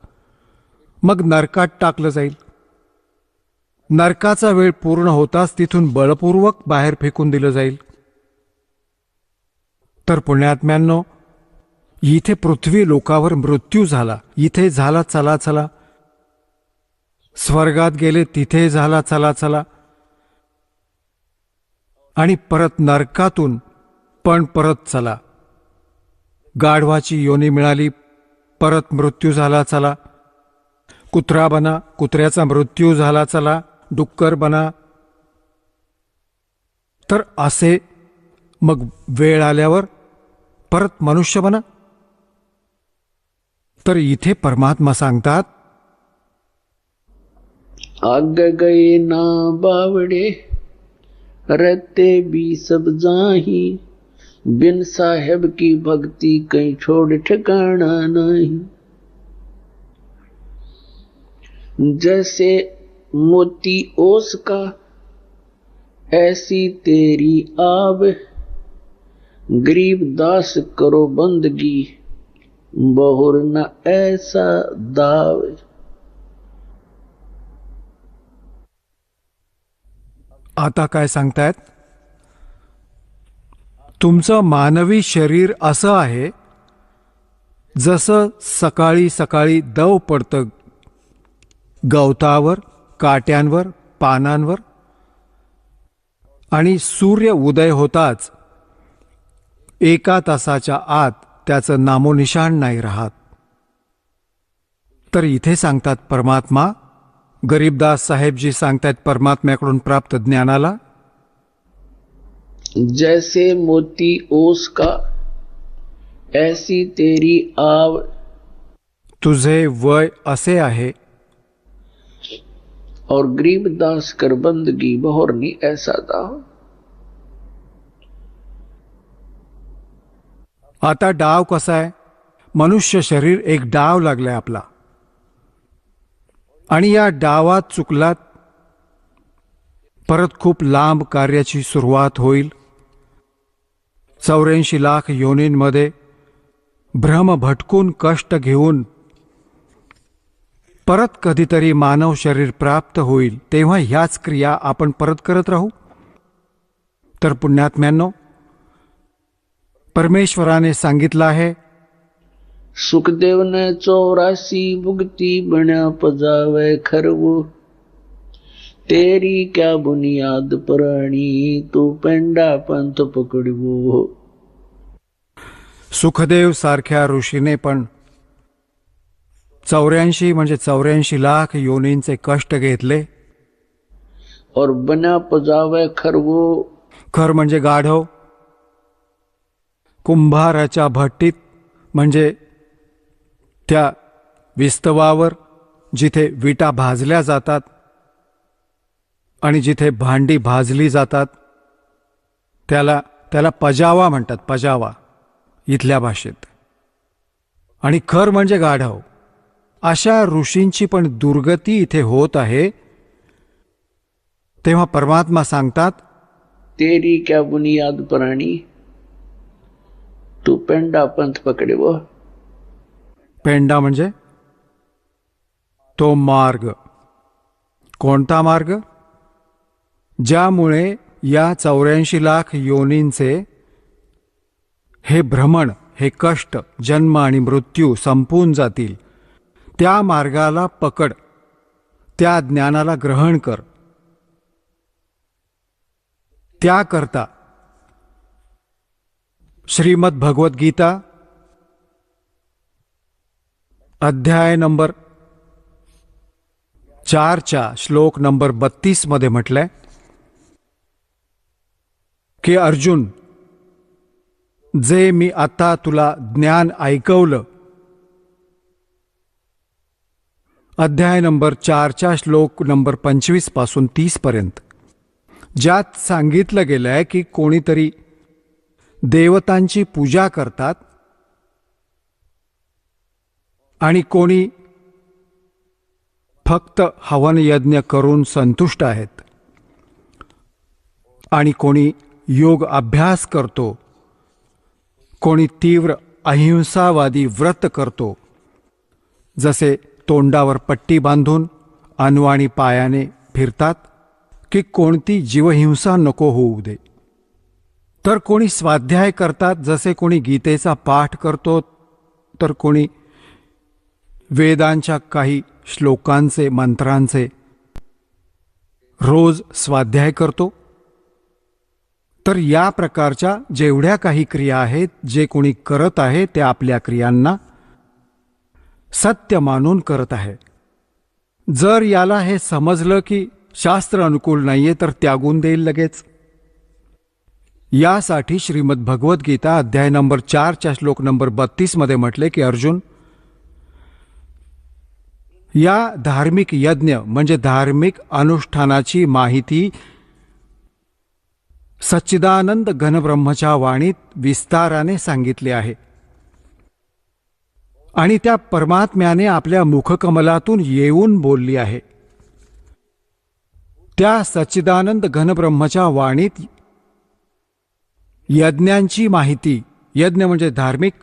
मग नरकात टाकलं जाईल. नरकाचा वेळ पूर्ण होताच तिथून बळपूर्वक बाहेर फेकून दिलं जाईल. तर पुण्यात्म्यांनो, इथे पृथ्वी लोकावर मृत्यू झाला, इथे झाला चला चला. स्वर्गात गेले, तिथे झाला चला चला. आणि परत नरकातून पण परत चला. गाढवाची योनी मिळाली, परत मृत्यू झाला चला. कुत्रा बना, कुत्र्याचा मृत्यू झाला चला, डुक्कर बना. तर असे मग वेळ आल्यावर परत मनुष्य बना. तर इथे परमात्मा सांगतात, आग गए ना बावड़े रहते भी सब जाही, बिन साहेब की भक्ति कहीं छोड़ ठिकाना नहीं। जैसे मोती ओस का ऐसी तेरी आब, गरीब दास करो बंदगी बहुर न ऐसा दाव। आता काय सांगतायत? तुमचं मानवी शरीर असं आहे जसं सकाळी सकाळी दव पडतं गवतावर, काट्यांवर, पानांवर, आणि सूर्य उदय होताच 1 तासाच्या आत त्याचं नामोनिशाण नाही राहत. तर इथे सांगतात परमात्मा, गरीबदास साहेबजी सांगतात परमात्म्याकडून प्राप्त ज्ञानाला, जैसे मोती ओस का ऐसी तेरी आव, तुझे वय असे आहे और गरीब दास कर बंदगी बहोरनी ऐसा दाव. आता डाव कसा आहे? मनुष्य शरीर एक डाव लागलाय आपला, आणि या डावात चुकलात परत खूप लांब कार्याची सुरुवात होईल. 84 लाख योनींमध्ये भ्रम भटकून कष्ट घेऊन परत कधीतरी मानव शरीर प्राप्त होईल. तेव्हा ह्याच क्रिया आपण परत करत राहू. तर पुण्यात्म्यांनो, परमेश्वराने सांगितलं आहे, सुखदेव ने 84 भुगती बण्या पजावे खरवो, तेरी क्या बुनियाद प्राणी तू पेंडा पंथ पकडवो. सुखदेव सारख्या ऋषीने पण 84 म्हणजे 84 लाख योनींचे कष्ट घेतले. और बण्या पजावे खरवो, खर म्हणजे गाढव. कुंभाराच्या भट्टीत म्हणजे त्या विस्तवावर जिथे विटा भाजल्या जातात आणि जिथे भांडी भाजली जातात त्याला पजावा म्हणतात, पजावा इथल्या भाषेत. आणि खर म्हणजे गाढव. अशा ऋषींची पण दुर्गती इथे होत आहे. तेव्हा परमात्मा सांगतात, तेरी क्या बुनियाद प्राणी तू पेंडा पंथ पकडवो. पेंडा म्हणजे तो मार्ग. कोणता मार्ग? ज्यामुळे या 84 लाख योनींचे हे भ्रमण, हे कष्ट, जन्म आणि मृत्यू संपून जातील. त्या मार्गाला पकड, त्या ज्ञानाला ग्रहण कर. त्याकरता श्रीमद भगवत गीता अध्याय नंबर 4 श्लोक नंबर 32 मध्ये म्हटलंय की अर्जुन, जे मी आता तुला ज्ञान ऐकवलं, अध्याय नंबर 4 श्लोक नंबर 25 पासून 30 पर्यंत, ज्यात सांगितलं गेलंय की कोणीतरी देवतांची पूजा करतात आणि कोणी फक्त हवन यज्ञ करून संतुष्ट आहेत, आणि कोणी योग अभ्यास करतो, कोणी तीव्र अहिंसावादी व्रत करतो, जसे तोंडावर पट्टी बांधून अनवाणी पायाने फिरतात की कोणती जीवहिंसा नको होऊ दे. तर कोणी स्वाध्याय करतात, जसे कोणी गीतेचा पाठ करतो, तर कोणी वेदांच्या काही श्लोकांचे, मंत्रांचे रोज स्वाध्याय करतो. तर या प्रकारच्या जेवढ्या काही क्रिया आहेत, जे कोणी करत आहे ते आपल्या क्रियांना सत्य मानून करत आहे. जर याला हे समजलं की शास्त्र अनुकूल नाहीये तर त्यागून देईल लगेच. यासाठी श्रीमद भगवत गीता अध्याय नंबर 4 श्लोक नंबर 32 मध्ये म्हटले की अर्जुन, या धार्मिक यज्ञ म्हणजे धार्मिक अनुष्ठानाची माहिती सच्चिदानंद घनब्रह्मच्या वाणीत विस्ताराने सांगितले आहे आणि त्या परमात्म्याने आपल्या मुखकमलातून येऊन बोलली आहे. त्या सच्चिदानंद घनब्रह्मच्या वाणीत यज्ञांची माहिती, यज्ञ म्हणजे धार्मिक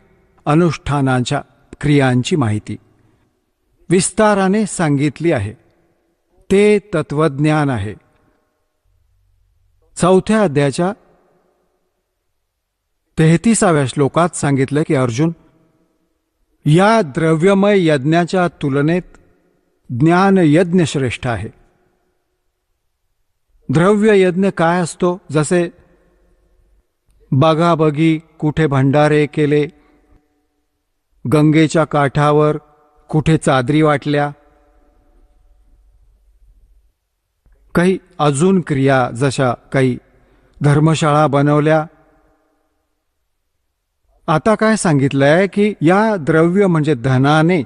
अनुष्ठानांच्या क्रियांची माहिती विस्ताराने सांगितली आहे. ते तत्वज्ञान आहे. 4थ्या अध्यायाच्या 33व्या श्लोकात सांगितलं की अर्जुन, या द्रव्यमय यज्ञाच्या तुलनेत ज्ञान यज्ञ श्रेष्ठ आहे. द्रव्य यज्ञ काय असतो? जसे बघाबघी, कुठे भंडारे केले, गंगेच्या काठावर कुठे चादरी वाटल्या, काही अजून क्रिया जशा काही धर्मशाळा बनवल्या. आता काय सांगितलंय की या द्रव्य म्हणजे धनाने,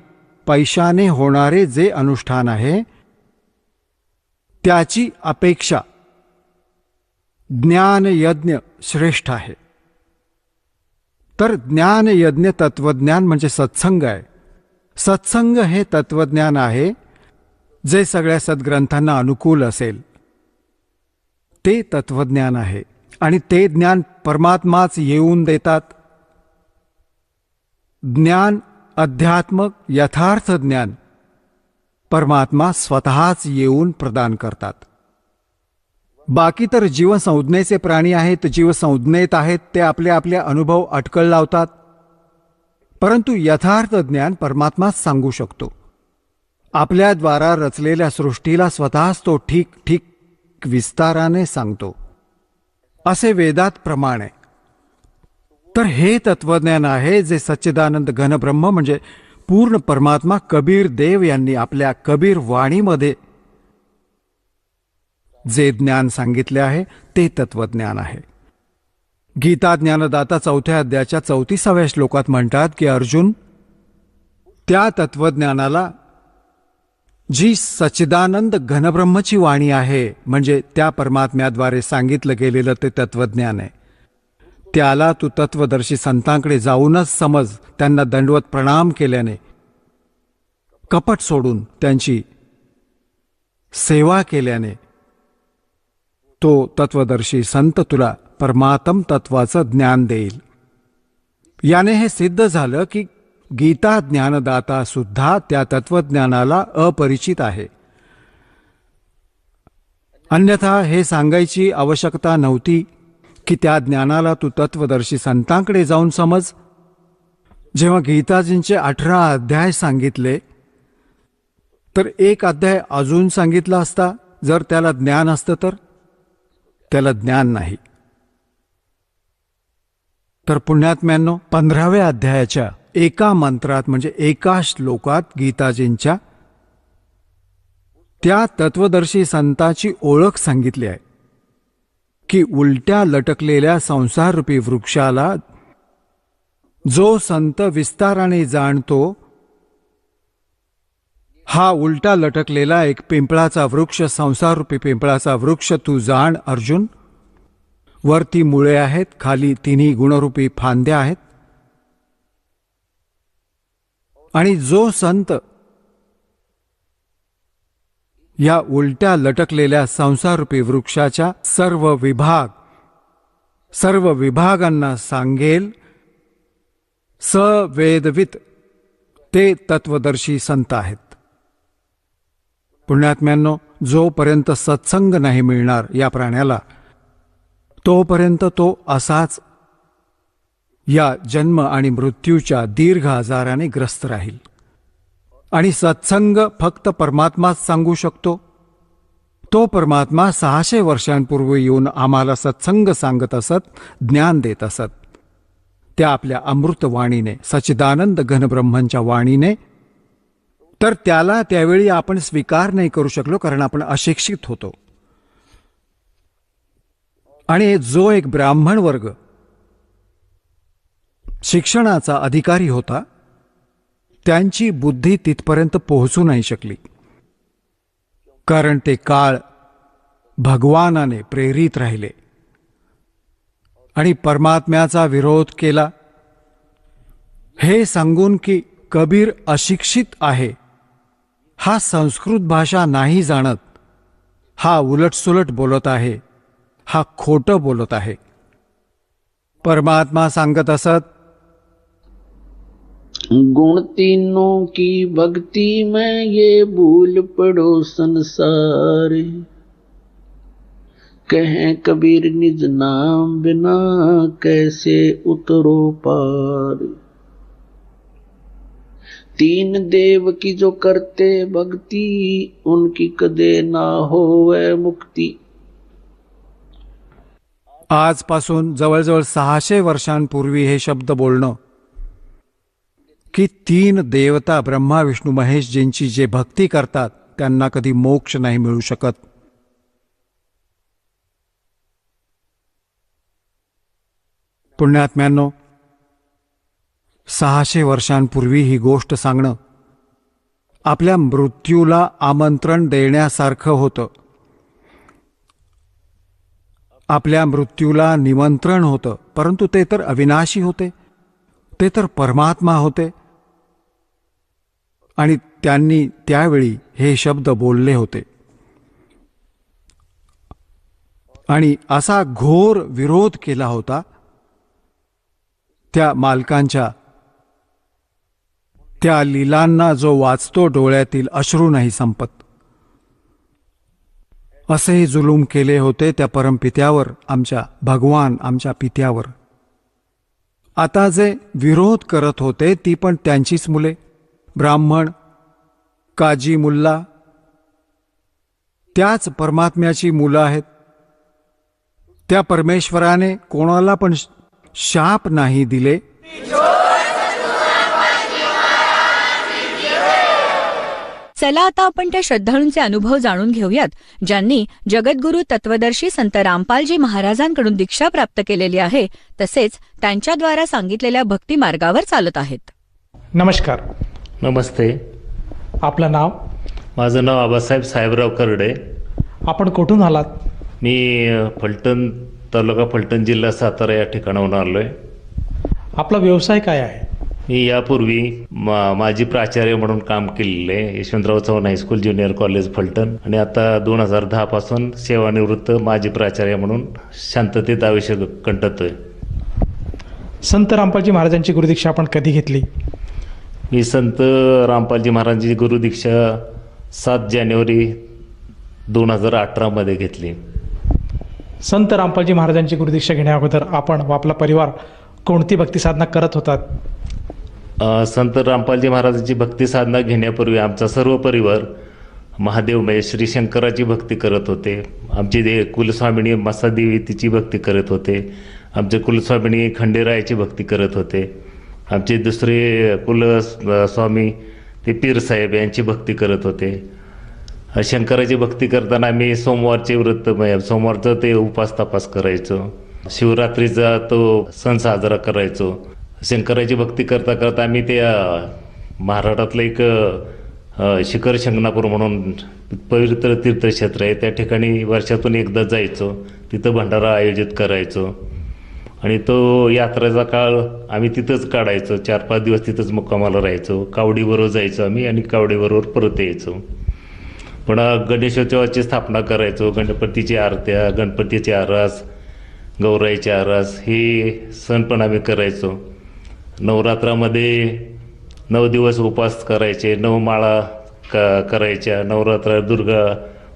पैशाने होणारे जे अनुष्ठान आहे त्याची अपेक्षा ज्ञान यज्ञ श्रेष्ठ आहे. तर ज्ञान यज्ञ तत्वज्ञान म्हणजे सत्संग आहे. सत्संग हे तत्वज्ञान आहे जे सगळ्या सद्ग्रंथांना अनुकूल असेल. ते तत्वज्ञान आहे आणि ते ज्ञान परमात्माच येऊन देतात. ज्ञान, अध्यात्मक यथार्थ ज्ञान परमात्मा स्वतःच येऊन प्रदान करतात. बाकी तर जीवसंज्ञेचे प्राणी आहेत, जीवसंज्ञेत आहेत, ते आपले आपले अनुभव अटकळ लावतात. परंतु यथार्थ ज्ञान परमात्माच सांगू शकतो. आपल्याद्वारा रचलेल्या सृष्टीला स्वतःच तो ठीक ठीक विस्ताराने सांगतो. असे वेदात प्रमाण आहे. तर हे तत्वज्ञान आहे जे सच्चिदानंद घनब्रह्म म्हणजे पूर्ण परमात्मा कबीर देव यांनी आपल्या कबीर वाणीमध्ये जे ज्ञान सांगितले आहे ते तत्वज्ञान आहे. गीता ज्ञानदाता 4थ्या अध्यायाच्या 34व्या श्लोकात म्हणतात की अर्जुन, त्या तत्वज्ञानाला जी सच्चिदानंद घनब्रह्मची वाणी आहे म्हणजे त्या परमात्म्याद्वारे सांगितलं गेलेलं ते तत्वज्ञान आहे, त्याला तू तत्वदर्शी संतांकडे जाऊनच समज. त्यांना दंडवत प्रणाम केल्याने, कपट सोडून त्यांची सेवा केल्याने तो तत्वदर्शी संत तुला परमात्म तत्वाचं ज्ञान देईल. याने हे सिद्ध झालं की गीता ज्ञानदाता सुद्धा त्या तत्वज्ञानाला अपरिचित आहे. अन्यथा हे सांगायची आवश्यकता नव्हती की त्या ज्ञानाला तू तत्वदर्शी संतांकडे जाऊन समज. जेव्हा गीताजींचे 18 अध्याय सांगितले तर एक अध्याय अजून सांगितला असता. जर त्याला ज्ञान असतं तर त्याला ज्ञान नाही. तर पुण्यात्म्यांनो, 15व्या अध्यायाच्या एका मंत्रात म्हणजे एका श्लोकात गीताजींच्या त्या तत्वदर्शी संताची ओळख सांगितली आहे की उलट्या लटकलेल्या संसाररूपी वृक्षाला जो संत विस्ताराने जाणतो, हा उलटा लटकलेला एक पिंपळाचा वृक्ष, संसाररूपी पिंपळाचा वृक्ष तू जाण अर्जुन. वरती मुळे आहेत, खाली तिन्ही गुणरूपी फांद्या आहेत. आणि जो संत या उलट्या लटकलेल्या संसाररूपी वृक्षाच्या सर्व विभागांना सांगेल, सवेदवित, ते तत्वदर्शी संत आहेत. पुण्यात्म्यांनो, जोपर्यंत सत्संग नाही मिळणार या प्राण्याला, तोपर्यंत तो असाच या जन्म आणि मृत्यूच्या दीर्घ आजाराने ग्रस्त राहील. आणि सत्संग फक्त परमात्माच सांगू शकतो. तो परमात्मा 600 वर्षांपूर्वी येऊन आम्हाला सत्संग सांगत असत, ज्ञान देत असत. त्या आपल्या अमृत वाणीने, सच्चिदानंद घनब्रह्मांच्या वाणीने. तर त्याला त्यावेळी आपण स्वीकार नाही करू शकलो कारण आपण अशिक्षित होतो. आणि जो एक ब्राह्मण वर्ग शिक्षणाचा अधिकारी होता, त्यांची बुद्धी तिथपर्यंत पोहोचू नाही शकली. कारण ते काळ भगवानाने प्रेरित राहिले. आणि परमात्म्याचा विरोध केला, हे सांगून की कबीर अशिक्षित आहे, हा संस्कृत भाषा नाही जाणत, हा उलटसुलट बोलत आहे, हा खोटं बोलत आहे. परमात्मा सांगत असत, गुण तीनों की भक्ति में ये भूल पड़ो संसार, कहें कबीर निज नाम बिना कैसे उतरो पार. तीन देव की जो करते भक्ति, उनकी कदे ना होवे मुक्ती. आजपासून जवळजवळ 600 वर्षांपूर्वी हे शब्द बोलणं की 3 देवता ब्रह्मा विष्णू महेशजींची जे भक्ती करतात त्यांना कधी मोक्ष नाही मिळू शकत. पुण्यात्म्यांनो, 600 वर्षांपूर्वी ही गोष्ट सांगणं आपल्या मृत्यूला आमंत्रण देण्यासारखं होतं. आपल्या मृत्यूला निमंत्रण होतं, परंतु ते तर अविनाशी होते, ते तर परमात्मा होते आणि त्यांनी त्यावेळी हे शब्द बोलले होते. आणि असा घोर विरोध केला होता त्या मालकांच्या त्या लीलांना जो वाचतो डोळ्यातील अश्रू नाही संपत. असेही जुलूम केले होते त्या परमपित्यावर, आमच्या भगवान, आमच्या पित्यावर. आता जे विरोध करत होते ती पण त्यांचीच मुले, ब्राह्मण, काजी मुल्ला, त्याच परमात्म्याची मुलं आहेत. त्या परमेश्वराने कोणाला पण शाप नाही दिले. चला आता आपण त्या श्रद्धाळूंचे अनुभव जाणून घेऊयात, ज्यांनी जगद्गुरू तत्वदर्शी संत रामपालजी महाराजांकडून दीक्षा प्राप्त केलेली आहे, तसेच त्यांच्याद्वारा सांगितलेल्या भक्ती मार्गावर चालत आहेत. नमस्कार. नमस्ते. आपलं नाव? माझं नाव आबासाहेब साहेबराव करडे. आपण कुठून आलात? मी फलटण तालुका, फलटण जिल्हा, सातारा या ठिकाणाहून आलो आहे. आपला व्यवसाय काय आहे? मी यापूर्वी माजी प्राचार्य म्हणून काम केलेलं आहे Yashwantrao Chavan high school junior college Phaltan, आणि आता 2010 पासून सेवानिवृत्त माजी प्राचार्य म्हणून शांततेत आयुष्य कंठतोय. संत रामपालजी महाराजांची गुरुदीक्षा आपण कधी घेतली? मी संत रामपालजी महाराजांची गुरुदीक्षा 7 जानेवारी 2018 मध्ये घेतली. संत रामपालजी महाराजांची गुरुदीक्षा घेण्या अगोदर आपण व आपला परिवार कोणती भक्ती साधना करत होतात? संत रामपालजी महाराजांची भक्ती साधना घेण्यापूर्वी आमचा सर्व परिवार महादेवमय श्री शंकराची भक्ती करत होते. आमची कुलस्वामिनी मसादेवी तिची भक्ती करत होते. आमचे कुलस्वामिनी खंडेरायाची भक्ती करत होते. आमचे दुसरे कुलस्वामी ते पीरसाहेब यांची भक्ती करत होते. शंकराची भक्ती करताना आम्ही सोमवारचे व्रत, सोमवारचं ते उपास तपास करायचो. शिवरात्रीचा तो सण साजरा करायचो. शंकराची भक्ती करता करता आम्ही त्या महाराष्ट्रातलं एक शिखर शिंगणापूर म्हणून पवित्र तीर्थक्षेत्र आहे, त्या ठिकाणी वर्षातून एकदा जायचो. तिथं भंडारा आयोजित करायचो आणि तो यात्रेचा काळ आम्ही तिथंच काढायचो. 4-5 दिवस तिथंच मुक्कामाला राहायचो. कावडीबरोबर जायचो आम्ही आणि कावडीबरोबर परत यायचो. पण गणेशोत्सवाची स्थापना करायचो. गणपतीची आरत्या, गणपतीची आरास, गौराईची आरास हे सण पण आम्ही करायचो. नवरात्रामध्ये 9 दिवस उपवास करायचे, 9 माळा करायच्या. नवरात्र दुर्गा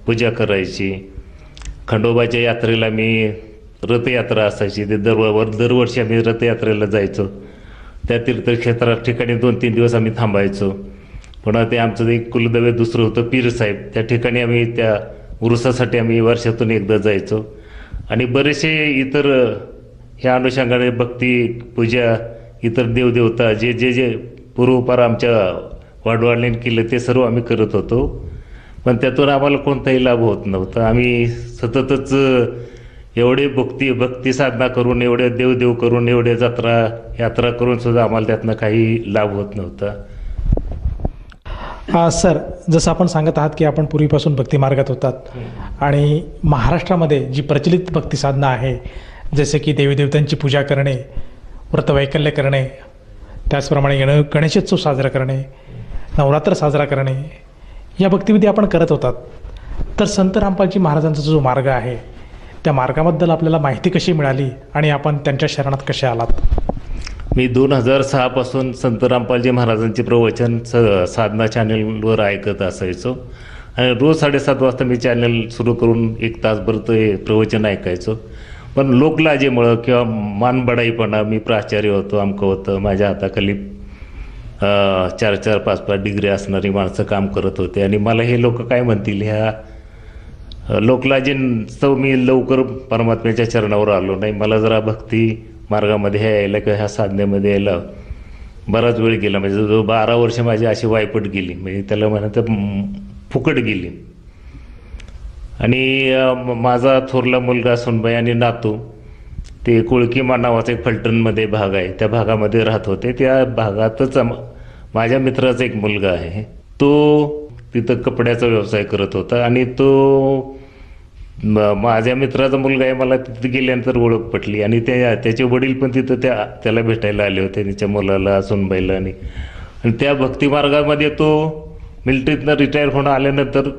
पूजा करायची. खंडोबाच्या यात्रेला मी रथयात्रा असायची, ते दरवर्षी आम्ही रथयात्रेला जायचो. त्या तीर्थक्षेत्रात ठिकाणी 2-3 दिवस आम्ही थांबायचो. पण ते आमचं एक कुलदैवत दुसरं होतं पीरसाहेब, त्या ठिकाणी आम्ही त्या उरुसासाठी आम्ही वर्षातून एकदा जायचो. आणि बरेचसे इतर ह्या अनुषंगाने भक्ती, पूजा, इतर देवदेवता जे जे जे पूर्वपार आमच्या वाडवडिलांनी केलं ते सर्व आम्ही करत होतो. पण त्यातून आम्हाला कोणताही लाभ होत नव्हता. आम्ही सततच एवढे भक्ती साधना करून, एवढे देवदेव करून, एवढे यात्रा करून सुद्धा आम्हाला त्यातनं काही लाभ होत नव्हता. सर, जसं आपण सांगत आहात की आपण पूर्वीपासून भक्ती मार्गात होतात आणि महाराष्ट्रामध्ये जी प्रचलित भक्ती साधना आहे जसे की देवीदेवतांची पूजा करणे, व्रतवैकल्य करणे, त्याचप्रमाणे गणेशोत्सव साजरा करणे, नवरात्र साजरा करणे, या भक्तिविधी आपण करत होतात. तर संत रामपालजी महाराजांचा जो मार्ग आहे त्या मार्गाबद्दल आपल्याला माहिती कशी मिळाली आणि आपण त्यांच्या शरणात कसे आलात? मी 2006 पासून संत रामपालजी महाराजांचे प्रवचन साधना चॅनलवर ऐकत असायचो आणि रोज 7:30 वाजता मी चॅनल सुरू करून 1 तासभर ते प्रवचन ऐकायचो. पण लोकलाजेमुळं किंवा मानबडाईपणा, मी प्राचार्य होतो, अमकं होतं, माझ्या हाताखाली 4-4, 5-5 डिग्री असणारी माणसं काम करत होते आणि मला हे लोक काय म्हणतील ह्या लोकलाजेंचं मी लवकर परमात्म्याच्या चरणावर आलो नाही. मला जरा भक्ती मार्गामध्ये यायला किंवा ह्या साधनेमध्ये यायला बराच वेळ गेला. म्हणजे जो 12 वर्ष माझी अशी वायपट गेली, म्हणजे त्याला म्हणत फुकट गेली. आणि माझा थोरला मुलगा सुनबाई आणि नातू ते कोळकीमा नावाचा एक फलटणमध्ये भाग आहे, त्या भागामध्ये राहत होते. त्या भागातच माझ्या मित्राचा एक मुलगा आहे, तो तिथं कपड्याचा व्यवसाय करत होता आणि तो माझ्या मित्राचा मुलगा आहे. मला तिथे गेल्यानंतर ओळख पटली आणि त्याचे वडील पण तिथं त्याला भेटायला आले होते, त्याच्या मुलाला, सुनबाईला. आणि त्या भक्तिमार्गामध्ये तो मिलिटरीतनं रिटायर होऊन आल्यानंतर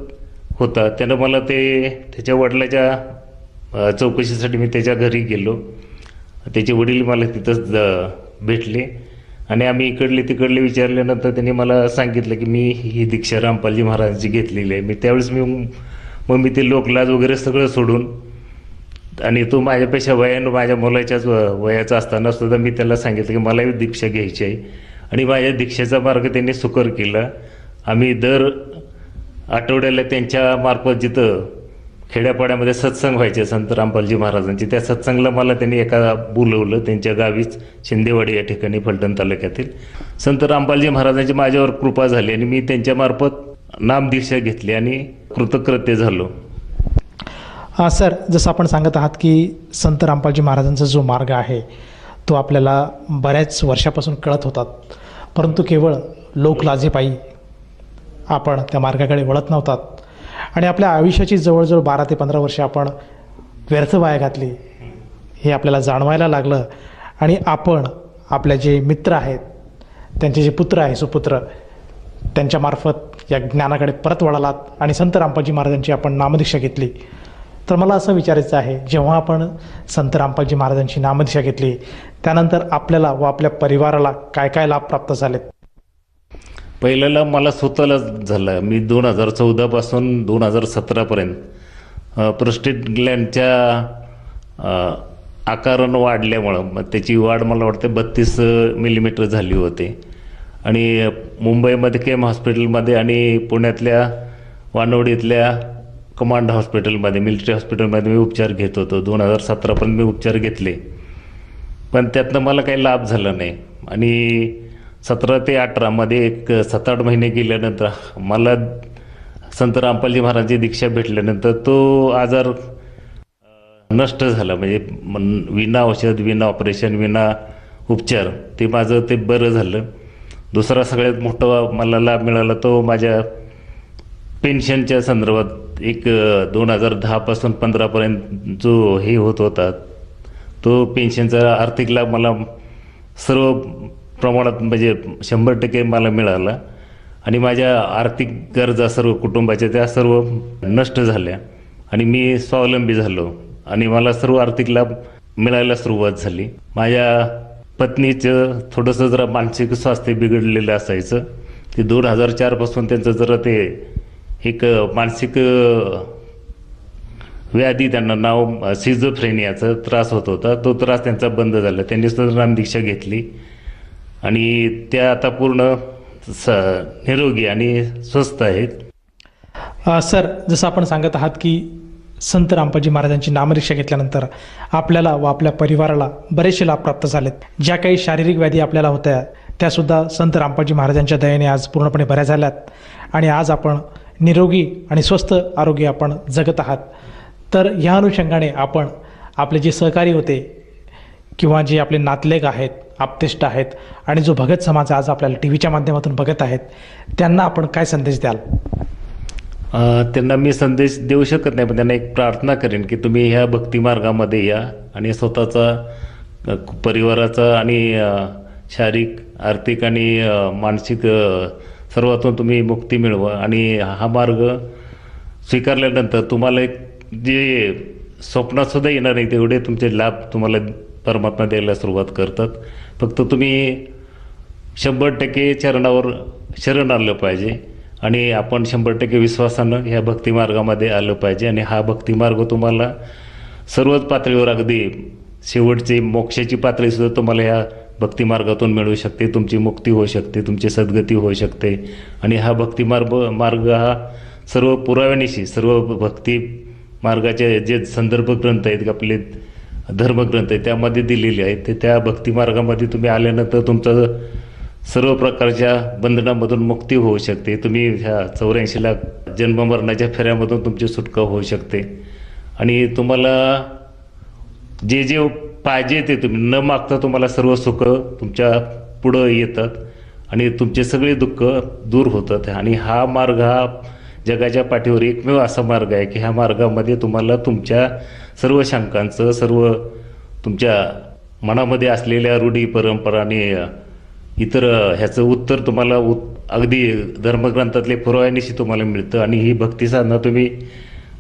होता. त्यानं मला त्याच्या वडिलाच्या चौकशीसाठी मी त्याच्या घरी गेलो. त्याचे वडील मला तिथंच भेटले आणि आम्ही इकडले तिकडले विचारल्यानंतर त्यांनी मला सांगितलं की मी ही दीक्षा रामपालजी महाराजांची घेतलेली आहे. त्यावेळेस मग मी ते लोकलाज वगैरे सगळं सोडून, आणि तो माझ्यापेक्षा वयानं माझ्या मुलाच्याच वयाचा असताना सुद्धा मी त्याला सांगितलं की मलाही दीक्षा घ्यायची आहे. आणि माझ्या दीक्षेचा मार्ग त्यांनी सुकर केला. आम्ही दर आठवड्याला त्यांच्या मार्फत जिथं खेड्यापाड्यामध्ये सत्संग व्हायचे संत रामपालजी महाराजांचे, त्या सत्संगला मला त्यांनी एका बोलवलं त्यांच्या गावीच, शिंदेवाडी या ठिकाणी, फलटण तालुक्यातील. संत रामपालजी महाराजांची माझ्यावर कृपा झाली आणि मी त्यांच्यामार्फत नामदीक्षा घेतली आणि कृतकृत्य झालो. सर, जसं आपण सांगत आहात की संत रामपालजी महाराजांचा जो मार्ग आहे तो आपल्याला बऱ्याच वर्षापासून कळत होतात, परंतु केवळ लोकलाजेपायी आपण त्या मार्गाकडे वळत नव्हतात आणि आपल्या आयुष्याची जवळजवळ 12 ते 15 वर्षे आपण व्यर्थ वाया घातली हे आपल्याला जाणवायला लागलं. आणि आपण आपले जे मित्र आहेत, त्यांचे जे पुत्र आहे, सुपुत्र, त्यांच्यामार्फत या ज्ञानाकडे परत वळालात आणि संत रामपालजी महाराजांची आपण नामदीक्षा घेतली. तर मला असं विचारायचं आहे, जेव्हा आपण संत रामपालजी महाराजांची नामदीक्षा घेतली त्यानंतर आपल्याला व आपल्या परिवाराला काय काय लाभ प्राप्त झालेत? पहिल्याला मला स्वतःला झालं. मी 2014 पासून 2017पर्यंत प्रोस्टेट ग्लँडच्या आकारानं वाढल्यामुळं मग त्याची वाढ मला वाटतं 32 मिलीमीटर झाली होती. आणि मुंबईमध्ये केम हॉस्पिटलमध्ये आणि पुण्यातल्या वानवडीतल्या कमांड हॉस्पिटलमध्ये, मिलिटरी हॉस्पिटलमध्ये मी उपचार घेत होतो. 2017पर्यंत मी उपचार घेतले, पण त्यातनं मला काही लाभ झाला नाही. आणि 17 ते 18मध्ये एक 7-8 महिने गेल्यानंतर मला संत रामपालजी महाराजांची दीक्षा भेटल्यानंतर तो आजार नष्ट झाला. म्हणजे विना औषध, विना ऑपरेशन, विना उपचार ते माझं ते बरं झालं. दुसरा सगळ्यात मोठा मला लाभ मिळाला तो माझ्या पेन्शनच्या संदर्भात. एक 2010 पासून 15पर्यंत जो हे होत होता तो पेन्शनचा आर्थिक लाभ मला सर्व प्रमाणात म्हणजे 100% मला मिळाला. आणि माझ्या आर्थिक गरजा सर्व कुटुंबाच्या त्या सर्व नष्ट झाल्या आणि मी स्वावलंबी झालो आणि मला सर्व आर्थिक लाभ मिळायला सुरुवात झाली. माझ्या पत्नीचं थोडंसं जरा मानसिक स्वास्थ्य बिघडलेलं असायचं. ते 2004 पासून त्यांचं जरा ते एक मानसिक व्याधी, त्यांना नाव सिझोफ्रेनियाचा त्रास होत होता. तो त्रास त्यांचा बंद झाला. त्यांनी सुद्धा नामदीक्षा घेतली आणि त्या आता पूर्ण निरोगी आणि स्वस्थ आहेत. सर, जसं आपण सांगत आहात की संत रामपालजी महाराजांची नामदीक्षा घेतल्यानंतर आपल्याला व आपल्या परिवाराला बरेचसे लाभ प्राप्त झालेत. ज्या काही शारीरिक व्याधी आपल्याला होत्या त्यासुद्धा संत रामपालजी महाराजांच्या दयेने आज पूर्णपणे बऱ्या झाल्यात आणि आज आपण निरोगी आणि स्वस्थ आरोग्य आपण जगत आहात. तर ह्या अनुषंगाने आपण आपले जे सहकारी होते किंवा जे आपले नातलेग आहेत, आप्तेष्ट आहेत आणि जो भगत समाज आज आपल्याला TV च्या माध्यमातून बघत आहेत त्यांना आपण काय संदेश द्याल? त्यांना मी संदेश देऊ शकत नाही, पण त्यांना एक प्रार्थना करेन की तुम्ही ह्या भक्तिमार्गामध्ये या आणि स्वतःचा परिवाराचा आणि शारीरिक, आर्थिक आणि मानसिक सर्वातून तुम्ही मुक्ती मिळवा. आणि हा मार्ग स्वीकारल्यानंतर तुम्हाला एक जे स्वप्नातसुद्धा येणार नाही तेवढे तुमचे लाभ तुम्हाला परमात्मा द्यायला सुरुवात करतात. फक्त तुम्ही 100% चरणावर शरण आलं पाहिजे आणि आपण 100% विश्वासानं ह्या भक्तिमार्गामध्ये आलं पाहिजे. आणि हा भक्तिमार्ग तुम्हाला सर्वच पातळीवर, अगदी शेवटची मोक्षाची पातळीसुद्धा तुम्हाला ह्या भक्तिमार्गातून मिळू शकते. तुमची मुक्ती होऊ शकते, तुमची सद्गती होऊ शकते. आणि हा भक्तिमार्ग हा सर्व पुराव्यानिशी, सर्व भक्ती मार्गाचे जे संदर्भ ग्रंथ आहेत, आपले धर्मग्रंथ आहेत, त्यामध्ये दिलेले आहेत. ते त्या भक्तिमार्गामध्ये तुम्ही आल्यानंतर तुमचं सर्व प्रकारच्या बंधनामधून मुक्ती होऊ शकते. तुम्ही ह्या 84 लाख जन्ममरणाच्या फेऱ्यामधून तुमची सुटका होऊ शकते. आणि तुम्हाला जे जे पाहिजे ते तुम्ही न मागता तुम्हाला सर्व सुख तुमच्या पुढं येतात आणि तुमचे सगळे दुःख दूर होतात. आणि हा मार्ग हा जगाच्या पाठीवर एकमेव असा मार्ग आहे की ह्या मार्गामध्ये तुम्हाला तुमच्या सर्व शंकांचं, सर्व तुमच्या मनामध्ये असलेल्या रूढी, परंपरा आणि इतर ह्याचं उत्तर तुम्हाला अगदी धर्मग्रंथातले पुराव्यानिशी तुम्हाला मिळतं. आणि ही भक्ती साधना तुम्ही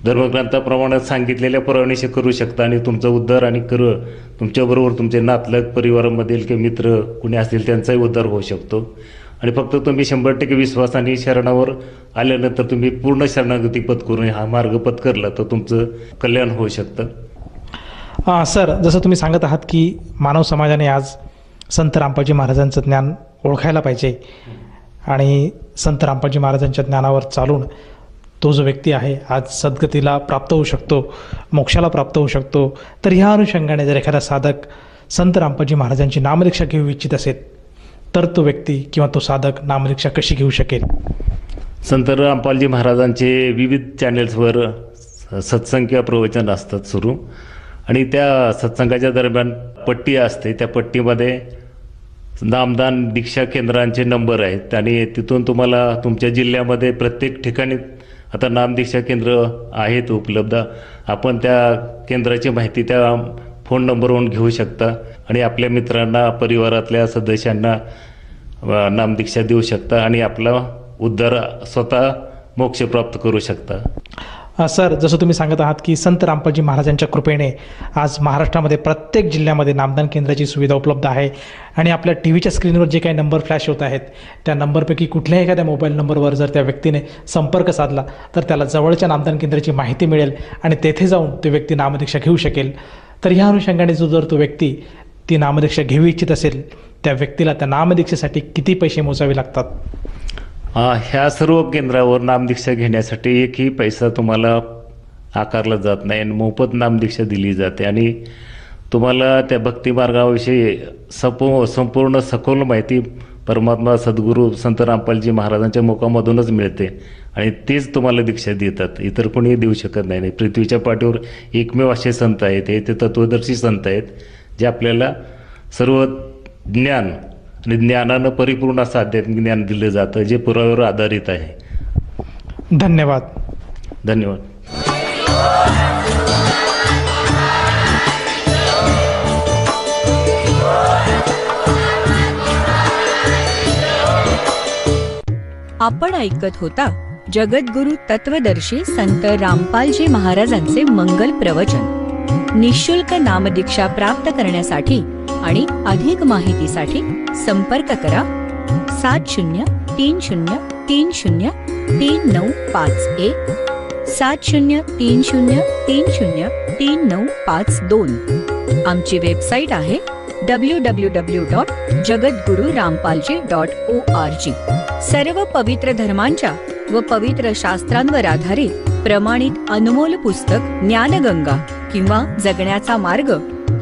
धर्मग्रंथाप्रमाणे सांगितलेल्या पुराव्यानिशी करू शकता आणि तुमचा उद्धार आणि तुमच्याबरोबर तुमचे नातलग, परिवारामधील किंवा मित्र कुणी असतील त्यांचाही उद्धार होऊ शकतो. आणि फक्त तुम्ही 100% विश्वासाने शरणावर आल्यानंतर तुम्ही पूर्ण शरणागती पत्करून हा मार्ग पत्करला तर तुमचं कल्याण होऊ शकतं. सर, जसं तुम्ही सांगत आहात की मानव समाजाने आज संत रामपालजी महाराजांचं ज्ञान ओळखायला पाहिजे आणि संत रामपालजी महाराजांच्या ज्ञानावर चालून तो जो व्यक्ती आहे आज सद्गतीला प्राप्त होऊ शकतो, मोक्षाला प्राप्त होऊ शकतो. तर ह्या अनुषंगाने जर एखादा साधक संत रामपालजी महाराजांची नामदीक्षा घेऊ इच्छित असेल तर तो व्यक्ती किंवा तो साधक नामदीक्षा कशी घेऊ शकेल? संत रामपालजी महाराजांचे विविध चॅनेल्सवर सत्संग किंवा प्रवचन असतात सुरू. आणि त्या सत्संगाच्या दरम्यान पट्टी असते. त्या पट्टीमध्ये नामदान दीक्षा केंद्रांचे नंबर आहेत आणि तिथून तुम्हाला तुमच्या जिल्ह्यामध्ये प्रत्येक ठिकाणी आता नामदीक्षा केंद्र आहेत उपलब्ध. आपण त्या केंद्राची माहिती त्या फोन नंबरवरून घेऊ शकता आणि आपल्या मित्रांना, परिवारातल्या सदस्यांना नामदीक्षा देऊ शकता आणि आपला उद्धार स्वतः मोक्ष प्राप्त करू शकता. सर, जसं तुम्ही सांगत आहात की संत रामपालजी महाराजांच्या कृपेने आज महाराष्ट्रामध्ये प्रत्येक जिल्ह्यामध्ये नामदान केंद्राची सुविधा उपलब्ध आहे आणि आपल्या टी व्हीच्या स्क्रीनवर जे काही नंबर फ्लॅश होत आहेत त्या नंबरपैकी कुठल्याही एखाद्या मोबाईल नंबरवर जर त्या व्यक्तीने संपर्क साधला तर त्याला जवळच्या नामदान केंद्राची माहिती मिळेल आणि तेथे जाऊन तो व्यक्ती नामदीक्षा घेऊ शकेल. तर ह्या अनुषंगाने जर तो व्यक्ती ती नामदीक्षा घेऊ इच्छित असेल त्या व्यक्तीला त्या नामदीक्षेसाठी किती पैसे मोजावे लागतात? ह्या सर्व केंद्रावर नामदीक्षा घेण्यासाठी एकही पैसा तुम्हाला आकारला जात नाही आणि मोफत नामदीक्षा दिली जाते. आणि तुम्हाला त्या भक्तिमार्गाविषयी संपूर्ण सखोल माहिती परमात्मा सद्गुरू संत रामपालजी महाराजांच्या मुखामधूनच मिळते आणि तेच तुम्हाला दीक्षा देतात. इतर कोणी देऊ शकत नाही. पृथ्वीच्या पाठीवर एकमेव असे संत आहेत, हे ते तत्वदर्शी संत आहेत जे आपल्याला सर्व ज्ञान आणि ज्ञानानं परिपूर्ण असं आध्यात्मिक ज्ञान दिलं जातं जे पुराव्यावर आधारित आहे. धन्यवाद. धन्यवाद. आपण ऐकत होता जगद्गुरु तत्वदर्शी संत रामपालजी महाराजांचे मंगल प्रवचन. निःशुल्क नामदीक्षा प्राप्त करण्यासाठी आणि अधिक माहितीसाठी संपर्क करा 7030303951 7030303952. आमची वेबसाईट आहे www.jagadgururampalji.org. सर्व पवित्र धर्मांच्या व पवित्र शास्त्रांवर आधारित प्रमाणित अनमोल पुस्तक ज्ञानगंगा किंवा जगण्याचा मार्ग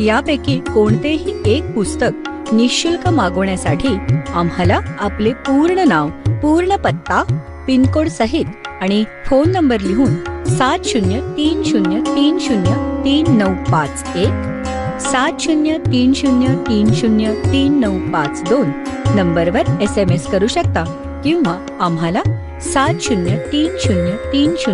यापैकी कोणतेही एक पुस्तक निःशुल्क मागवण्यासाठी आम्हाला आपले पूर्ण नाव, पूर्ण पत्ता, पिनकोड सहित आणि फोन नंबर लिहून 7030303951 7030303952 नंबरवर SMS करू शकता किंवा आम्हाला 703030